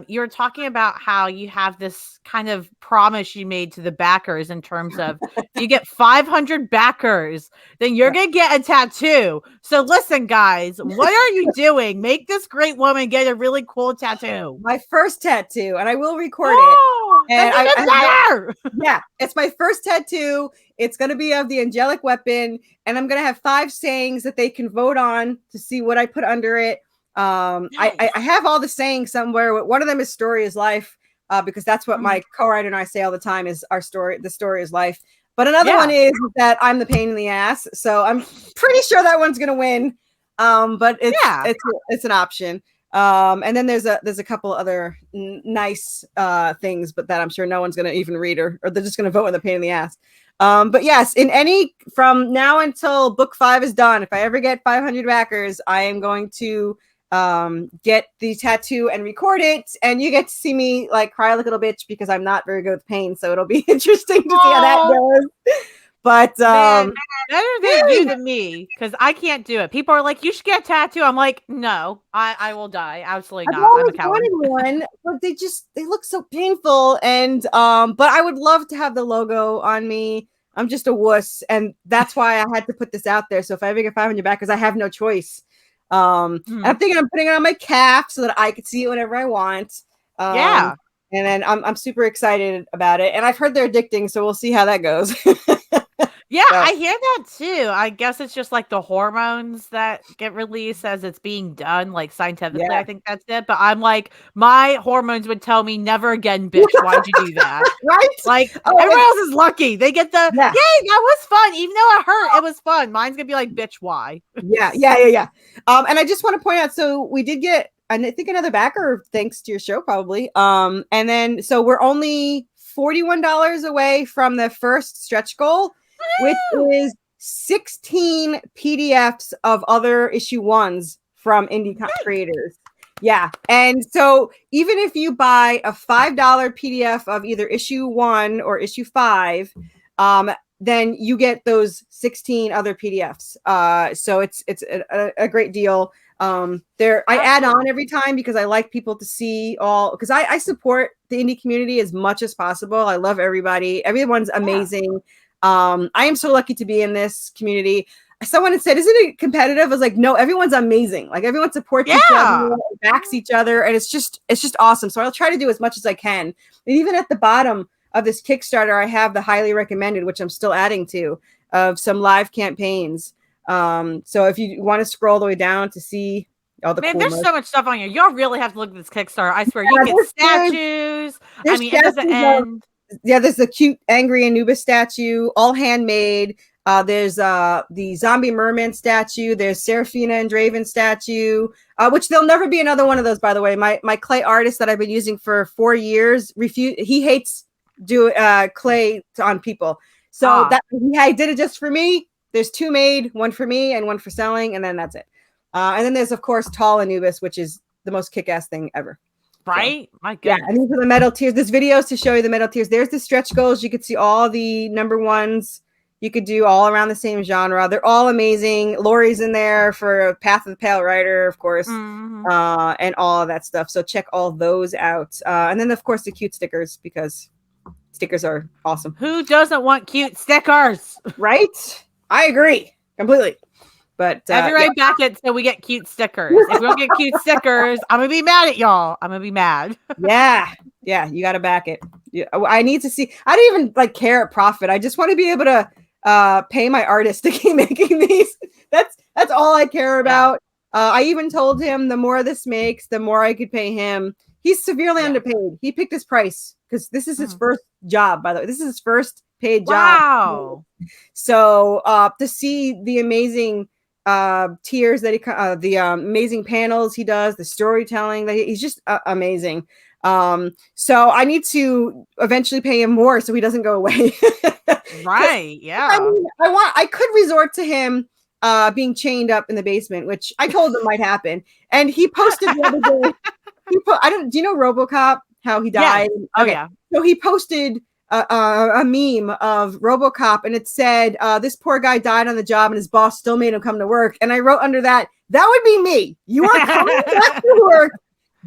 you were talking about how you have this kind of promise you made to the backers in terms of if you get 500 backers, then you're going to get a tattoo. So listen, guys, what are you doing? Make this great woman get a really cool tattoo. My first tattoo, and I will record it. And yeah, it's my first tattoo. It's going to be of the angelic weapon, and I'm going to have 5 sayings that they can vote on to see what I put under it. Nice. I have all the sayings somewhere. One of them is "Story is Life," because that's what my co-writer and I say all the time is our story. The story is life. But another one is that I'm the pain in the ass. So I'm pretty sure that one's going to win. But it's an option. And then there's a couple other nice things, but that I'm sure no one's going to even read or they're just going to vote in the pain in the ass. But yes, from now until book 5 is done, if I ever get 500 backers, I am going to get the tattoo and record it, and you get to see me like cry like a little bitch because I'm not very good with pain, so it'll be interesting to see how that goes. But better than you than me, because I can't do it. People are like, "You should get a tattoo." I'm like, "No, I will die. Absolutely not. I'm a coward." One, but they look so painful, and but I would love to have the logo on me. I'm just a wuss, and that's why I had to put this out there. So if I ever get 500 backers, I have no choice. I'm thinking I'm putting it on my calf so that I could see it whenever I want. And then I'm super excited about it, and I've heard they're addicting, so we'll see how that goes. Yeah, I hear that too. I guess it's just like the hormones that get released as it's being done, like scientifically. I think that's it. But I'm like, my hormones would tell me, "Never again, bitch. Why'd you do that?" Right? Like everyone else is lucky. They get the yay, that was fun. Even though it hurt, it was fun. Mine's gonna be like, "Bitch, why?" Yeah. And I just want to point out, so we did get, I think, another backer thanks to your show, probably. And then so we're only $41 away from the first stretch goal, which is 16 PDFs of other issue 1s from indie creators. Yeah. And so even if you buy a $5 PDF of either issue 1 or issue 5, then you get those 16 other PDFs. So it's a great deal. I add on every time because I like people to see because I support the indie community as much as possible. I love everybody. Everyone's amazing. I am so lucky to be in this community. Someone had said, "Isn't it competitive?" I was like, no, everyone's amazing. Like everyone supports each other, backs each other, and it's just awesome. So I'll try to do as much as I can. And even at the bottom of this Kickstarter, I have the highly recommended, which I'm still adding to, of some live campaigns. So if you want to scroll all the way down to see all the there's so much stuff on here. Y'all really have to look at this Kickstarter. I swear, you get statues. It doesn't end. There's the cute angry Anubis statue, all handmade. There's the zombie merman statue. There's Seraphina and Draven statue, which there'll never be another one of those, by the way. My clay artist that I've been using for 4 years he hates clay on people. So I did it just for me. There's 2 made, 1 for me and 1 for selling, and then that's it. And then there's, of course, tall Anubis, which is the most kick-ass thing ever. Right? So, my goodness. Yeah, and these are the metal tiers. This video is to show you the metal tiers. There's the stretch goals. You could see all the number 1s. You could do all around the same genre. They're all amazing. Lori's in there for Path of the Pale Rider, of course, and all of that stuff. So check all those out. And then, of course, the cute stickers, because stickers are awesome. Who doesn't want cute stickers? Right? I agree completely. But everybody back it so we get cute stickers. If we don't get cute stickers, I'm gonna be mad at y'all. I'm gonna be mad. Yeah. Yeah, you got to back it. I need to see. I don't even like care at profit. I just want to be able to pay my artist to keep making these. That's all I care about. I even told him the more this makes, the more I could pay him. He's severely underpaid. He picked his price because this is his first job, by the way. This is his first paid job. Wow. So to see the amazing tiers that the amazing panels he does, the storytelling that he's just amazing. So I need to eventually pay him more so he doesn't go away. Right. Yeah. I mean, I could resort to him being chained up in the basement, which I told him might happen. And he posted the other day. Do you know RoboCop? How he died? Yeah. Oh, okay. yeah. So he posted a meme of RoboCop, and it said, "This poor guy died on the job, and his boss still made him come to work." And I wrote under that would be me. You are coming back to work,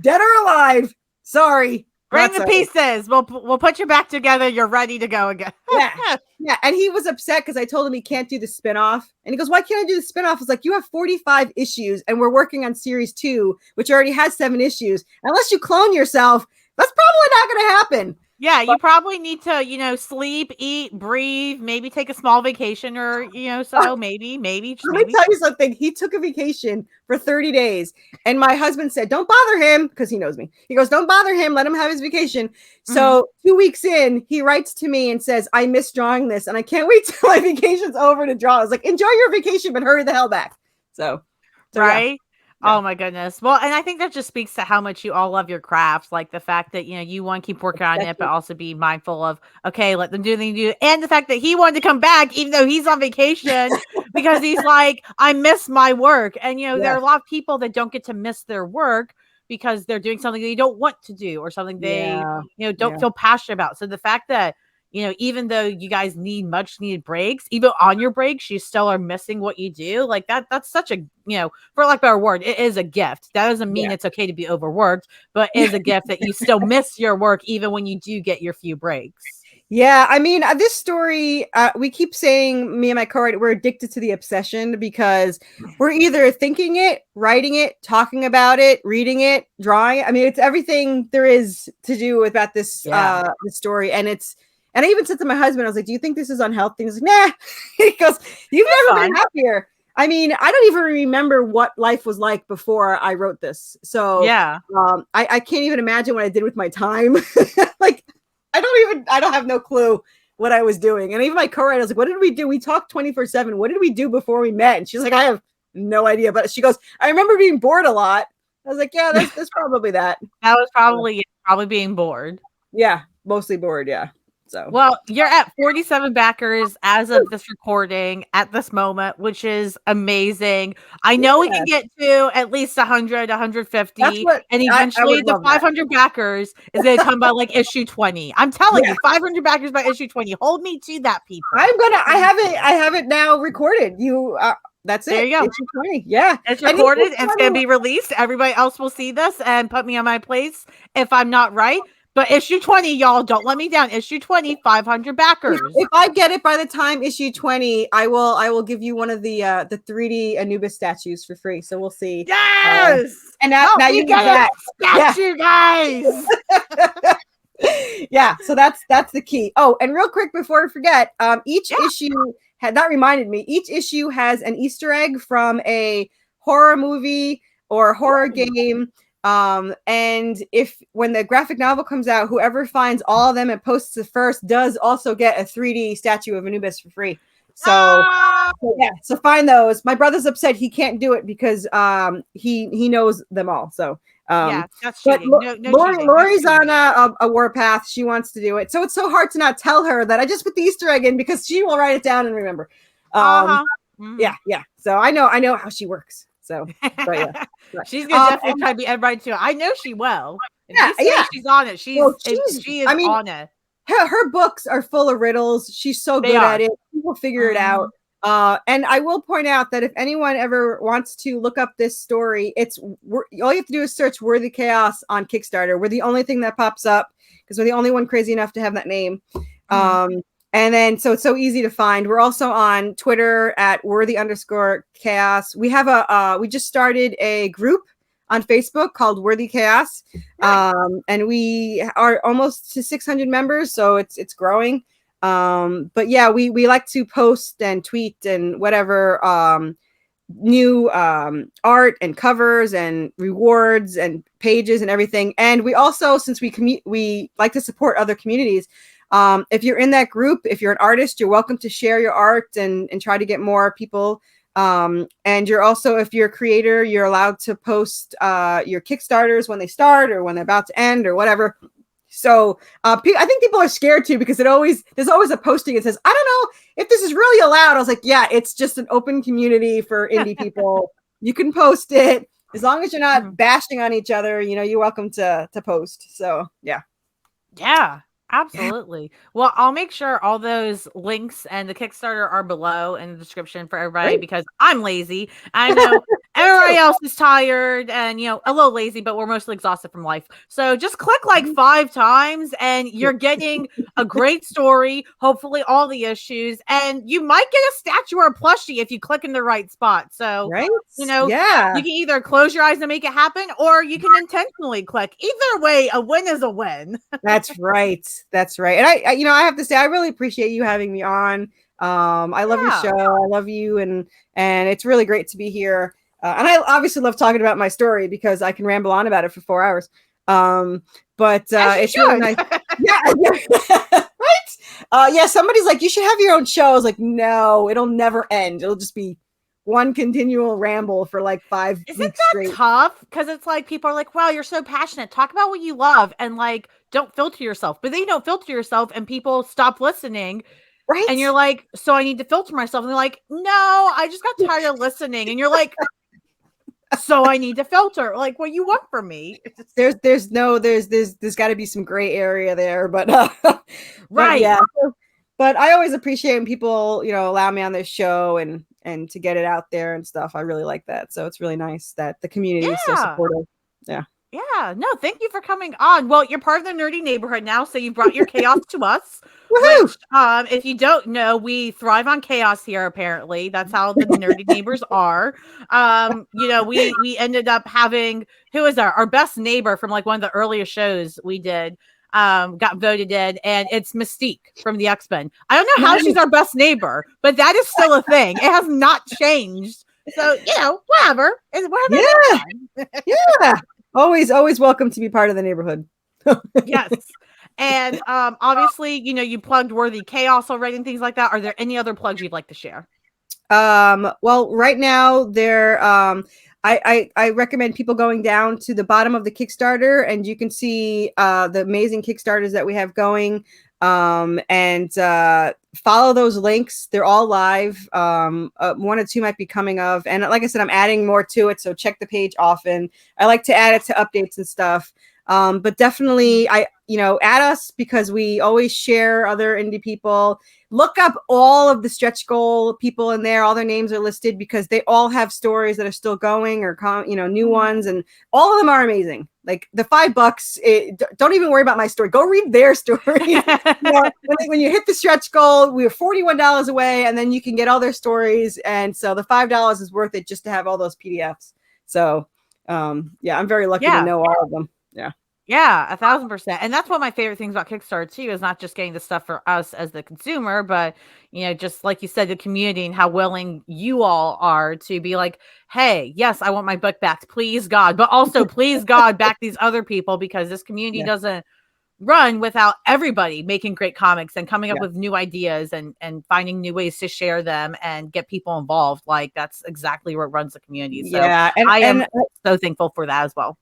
dead or alive. Sorry. Bring the pieces. We'll put you back together. You're ready to go again. Yeah. And he was upset because I told him he can't do the spinoff. And he goes, "Why can't I do the spinoff?" I was like, "You have 45 issues, and we're working on series 2, which already has 7 issues. Unless you clone yourself, that's probably not going to happen." Yeah, you probably need to, sleep, eat, breathe, maybe take a small vacation or, so maybe. Let me tell you something. He took a vacation for 30 days. And my husband said, "Don't bother him," because he knows me. He goes, "Don't bother him. Let him have his vacation." So 2 weeks in, he writes to me and says, "I miss drawing this. And I can't wait till my vacation's over to draw." I was like, "Enjoy your vacation, but hurry the hell back." So right. Yeah. Oh my goodness. Well, and I think that just speaks to how much you all love your crafts. Like the fact that, you want to keep working on it, but also be mindful of, okay, let them do what they do. And the fact that he wanted to come back, even though he's on vacation, because he's like, I miss my work. And, there are a lot of people that don't get to miss their work because they're doing something they don't want to do or something they, don't feel passionate about. So the fact that, even though you guys need much needed breaks, even on your breaks, you still are missing what you do. Like that's such a, for lack of a better word, it is a gift. That doesn't mean it's okay to be overworked, but it is a gift that you still miss your work, even when you do get your few breaks. Yeah, I mean, this story, we keep saying, me and my co-writer, we're addicted to the obsession because we're either thinking it, writing it, talking about it, reading it, drawing it. I mean, it's everything there is to do about this this story. And I even said to my husband, I was like, "Do you think this is unhealthy?" He's like, "Nah." He goes, "You've never been happier." I mean, I don't even remember what life was like before I wrote this. So I can't even imagine what I did with my time. Like, I don't have no clue what I was doing. And even my co-writer was like, "What did we do? We talked 24/7. What did we do before we met?" And she's like, "I have no idea." But she goes, "I remember being bored a lot." I was like, "Yeah, that's probably that." That was probably being bored. Yeah, mostly bored. Yeah. So, well, you're at 47 backers as of this recording at this moment, which is amazing. I know we can get to at least 100, 150, and eventually the 500 backers is going to come by like issue 20. I'm telling you, 500 backers by issue 20. Hold me to that, people. I have it now recorded. That's it. There you go. Issue 20. Yeah. It's recorded. It's going to be released. Everybody else will see this and put me on my place if I'm not right. But issue 20, y'all, don't let me down. Issue 20, 500 backers. If I get it by the time issue 20, I will give you one of the 3D Anubis statues for free. So we'll see. Yes. And now you get that statue, guys. Yeah. So that's the key. Oh, and real quick before I forget, each issue that reminded me. Each issue has an Easter egg from a horror movie or horror game. And when the graphic novel comes out, whoever finds all of them and posts it first does also get a 3D statue of Anubis for free. So find those. My brother's upset he can't do it because he knows them all. So that's cheating. Lori's on a warpath. She wants to do it. So it's so hard to not tell her that I just put the Easter egg in because she will write it down and remember. Yeah. So I know how she works. So, but she's gonna definitely try to be everybody too. I know she will. She's on it. She is on it. Her books are full of riddles. She's so good at it. People figure it out. And I will point out that if anyone ever wants to look up this story, all you have to do is search Worthy Chaos on Kickstarter. We're the only thing that pops up because we're the only one crazy enough to have that name. And then, so it's so easy to find. We're also on Twitter at worthy_chaos. We have we just started a group on Facebook called Worthy Chaos. Nice. And we are almost to 600 members, so it's growing. But yeah, we like to post and tweet and whatever new art and covers and rewards and pages and everything. And we also, since we like to support other communities, if you're in that group, if you're an artist, you're welcome to share your art and try to get more people. And you're also, if you're a creator, you're allowed to post your Kickstarters when they start or when they're about to end or whatever. So I think people are scared too, because there's always a posting that says, I don't know if this is really allowed. I was like, yeah, it's just an open community for indie people. You can post it as long as you're not bashing on each other. You're welcome to post. So yeah. Yeah. Absolutely. Well, I'll make sure all those links and the Kickstarter are below in the description for everybody, because I'm lazy. I know everybody else is tired and, a little lazy, but we're mostly exhausted from life. So just click like 5 times and you're getting a great story, hopefully all the issues, and you might get a statue or a plushie if you click in the right spot. So, you can either close your eyes and make it happen, or you can intentionally click. Either way, a win is a win. That's right. That's right. And I have to say, I really appreciate you having me on. I love your show. I love you. And it's really great to be here. And I obviously love talking about my story because I can ramble on about it for 4 hours. But it's really nice. Right. Somebody's like, you should have your own show. I was like, no, it'll never end. It'll just be one continual ramble for like 5 weeks straight. Isn't that tough? Because it's like people are like, wow, you're so passionate. Talk about what you love and like don't filter yourself. But then you don't filter yourself and people stop listening. Right. And you're like, so I need to filter myself. And they're like, no, I just got tired of listening. And you're like, so I need to filter. Like, what you want from me? There's got to be some gray area there, but right. But I always appreciate when people, allow me on this show and to get it out there and stuff. I really like that. So it's really nice that the community is so supportive. Yeah. Yeah. No, thank you for coming on. Well, you're part of the nerdy neighborhood now, so you brought your chaos to us. Which, if you don't know, we thrive on chaos here. Apparently, that's how the nerdy neighbors are. We ended up having, who is our best neighbor from like one of the earliest shows we did. Got voted in, and it's Mystique from the X-Men. I don't know how she's our best neighbor, but that is still a thing. It has not changed. So whatever. Yeah. Always welcome to be part of the neighborhood. Yes. And obviously, you plugged Worthy Chaos already and things like that. Are there any other plugs you'd like to share? Well, right now there I recommend people going down to the bottom of the Kickstarter, and you can see the amazing Kickstarters that we have going. And follow those links. They're all live. 1 or 2 might be coming of. And like I said, I'm adding more to it. So check the page often. I like to add it to updates and stuff. But definitely add us, because we always share other indie people. Look up all of the stretch goal people in there. All their names are listed because they all have stories that are still going or new ones. And all of them are amazing. Like the $5, don't even worry about my story. Go read their story. When you hit the stretch goal, we are $41 away, and then you can get all their stories. And so the $5 is worth it just to have all those PDFs. So I'm very lucky to know all of them. Yeah. Yeah, 1,000%. And that's one of my favorite things about Kickstarter too, is not just getting the stuff for us as the consumer, but just like you said, the community and how willing you all are to be like, hey, yes, I want my book back, please God, but also please God, back these other people, because this community doesn't run without everybody making great comics and coming up with new ideas and finding new ways to share them and get people involved. Like that's exactly what runs the community. So I am so thankful for that as well.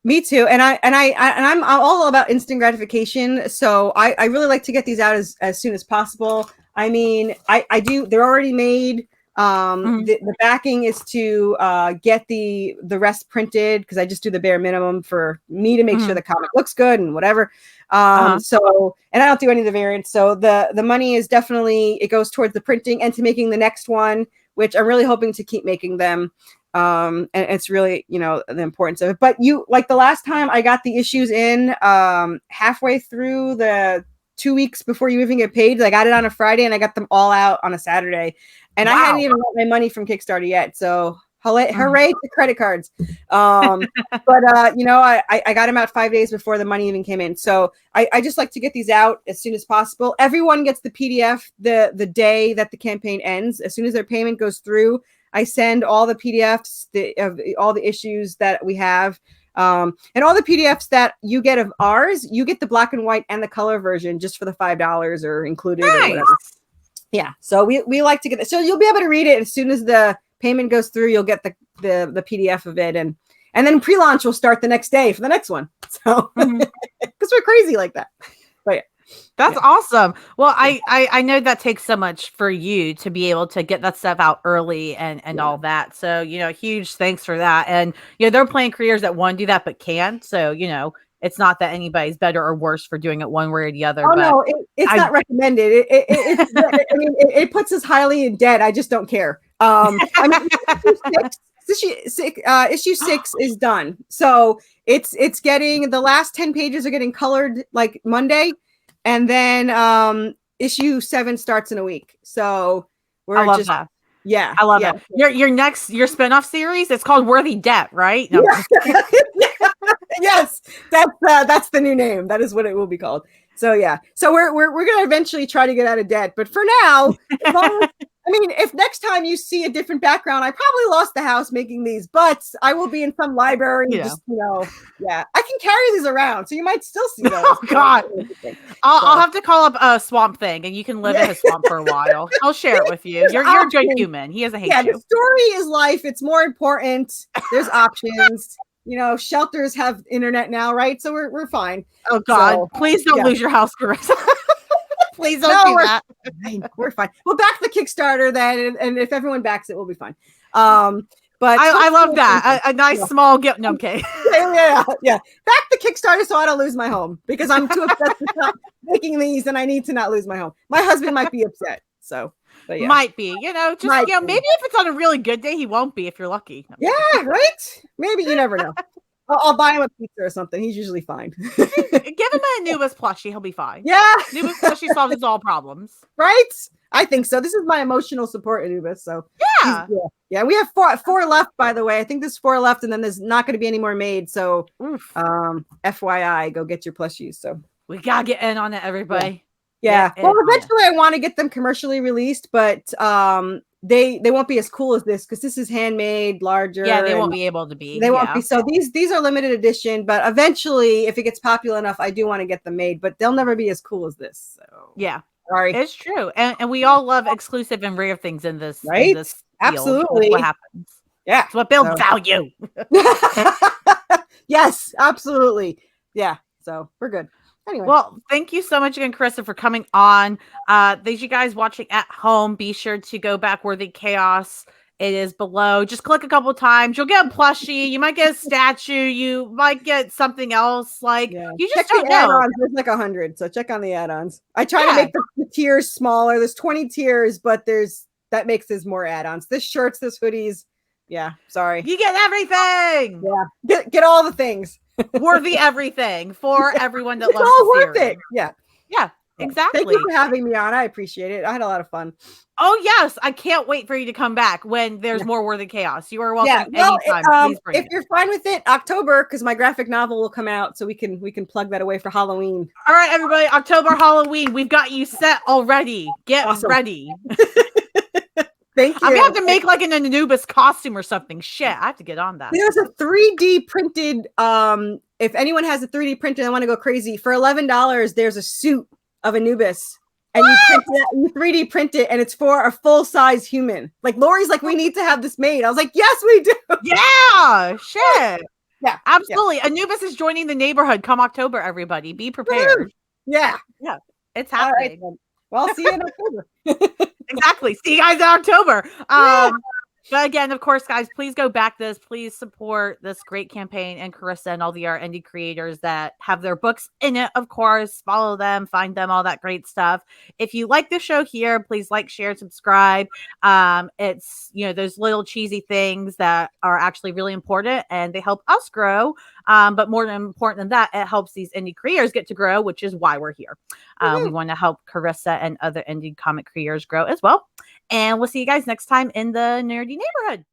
Me too. And I'm all about instant gratification. So I really like to get these out as soon as possible. I mean, I do. They're already made. The backing is to get the rest printed, because I just do the bare minimum for me to make sure the comic looks good and whatever. So, and I don't do any of the variants. So the money is definitely, it goes towards the printing and to making the next one, which I'm really hoping to keep making them. And it's really, the importance of it. But like the last time I got the issues in halfway through the 2 weeks before you even get paid. I got it on a Friday and I got them all out on a Saturday. And I hadn't even got my money from Kickstarter yet. So Hooray to credit cards. But I got them out 5 days before the money even came in. So I just like to get these out as soon as possible. Everyone gets the PDF the day that the campaign ends. As soon as their payment goes through, I send all the PDFs of all the issues that we have. And all the PDFs that you get of ours, you get the black and white and the color version just for the $5 or included or whatever. Yeah. So we like to get it. So you'll be able to read it as soon as the payment goes through. You'll get the PDF of it, and then pre-launch will start the next day for the next one. So because we're crazy like that. But yeah. That's awesome. Well, I know that takes so much for you to be able to get that stuff out early and all that. So, huge thanks for that. And, there are plenty of creators that want to do that, but can't. So, it's not that anybody's better or worse for doing it one way or the other. Oh, no, it's not recommended. It puts us highly in debt. I just don't care. Issue 6 is done. So it's getting, the last 10 pages are getting colored like Monday. And then issue 7 starts in a week. So I love that. Yeah. I love it. Your spinoff series, it's called Worthy Debt, right? No. Yes, that's the new name. That is what it will be called. So yeah. So we're gonna eventually try to get out of debt. But for now, if next time you see a different background, I probably lost the house making these, but I will be in some library. I can carry these around, so you might still see those. Oh God, I'll have to call up a Swamp Thing, and you can live in a swamp for a while. I'll share it with you. You're a good human. He doesn't hate you. The story is life. It's more important. There's options. Shelters have internet now, right? So we're fine. Oh God, please don't lose your house, Carissa. Please don't do that. We're fine. We'll back the Kickstarter then, and if everyone backs it, we'll be fine. But I love that. A nice small gift. No, okay. Yeah. Back the Kickstarter so I don't lose my home, because I'm too obsessed with not making these, and I need to not lose my home. My husband might be upset. So, but yeah. Might be. Maybe if it's on a really good day, he won't be if you're lucky. No. Yeah, right? Maybe, you never know. I'll buy him a pizza or something. He's usually fine. Give him a Anubis plushie. He'll be fine. Yeah. Anubis plushie solves all problems. Right? I think so. This is my emotional support, Anubis. So yeah. We have four left, by the way. I think there's 4 left, and then there's not going to be any more made. So FYI, go get your plushies. So we gotta get in on it, everybody. Yeah. Well, eventually I want to get them commercially released, but they won't be as cool as this, because this is handmade, larger. Yeah, they won't be able to be. They won't be. So these are limited edition, but eventually, if it gets popular enough, I do want to get them made, but they'll never be as cool as this. So yeah, sorry. It's true, and we all love exclusive and rare things in this. Right? In this absolutely. What happens? Yeah, it's what builds value. Yes, absolutely. Yeah. So we're good. Anyway. Well, thank you so much again, Carissa, for coming on. Those you guys watching at home, be sure to go back Worthy Chaos. It is below. Just click a couple times. You'll get a plushie. You might get a statue. You might get something else. You just don't know. There's like 100, so check on the add-ons. I try to make the tiers smaller. There's 20 tiers, but that makes there's more add-ons. This shirts, this hoodies. Yeah, sorry. You get everything. Yeah, get all the things. Worthy everything for everyone that loves all the worth series. it. Yeah, exactly. Thank you for having me on. I appreciate it. I had a lot of fun. Oh yes, I can't wait for you to come back when there's more Worthy Chaos. You are welcome anytime. Please bring if you're fine with it, October, because my graphic novel will come out, so we can plug that away for Halloween. All right, everybody, October Halloween. We've got you set already. Get ready. Thank you. I'm gonna have to make like an Anubis costume or something. Shit, I have to get on that. There's a 3D printed. If anyone has a 3D printed and want to go crazy, for $11, there's a suit of Anubis, and you 3D print it, and it's for a full size human. Like Lori's like, we need to have this made. I was like, yes, we do. Yeah, shit. Yeah, absolutely. Yeah. Anubis is joining the neighborhood come October. Everybody, be prepared. Yeah, it's happening. Right, well, I'll see you in October. Exactly. See you guys in October. But again, of course, guys, please go back this. Please support this great campaign and Corissa and all the art indie creators that have their books in it. Of course, follow them, find them, all that great stuff. If you like the show here, please like, share, subscribe. It's those little cheesy things that are actually really important and they help us grow. But more important than that, it helps these indie creators get to grow, which is why we're here. We want to help Corissa and other indie comic creators grow as well. And we'll see you guys next time in the nerdy neighborhood.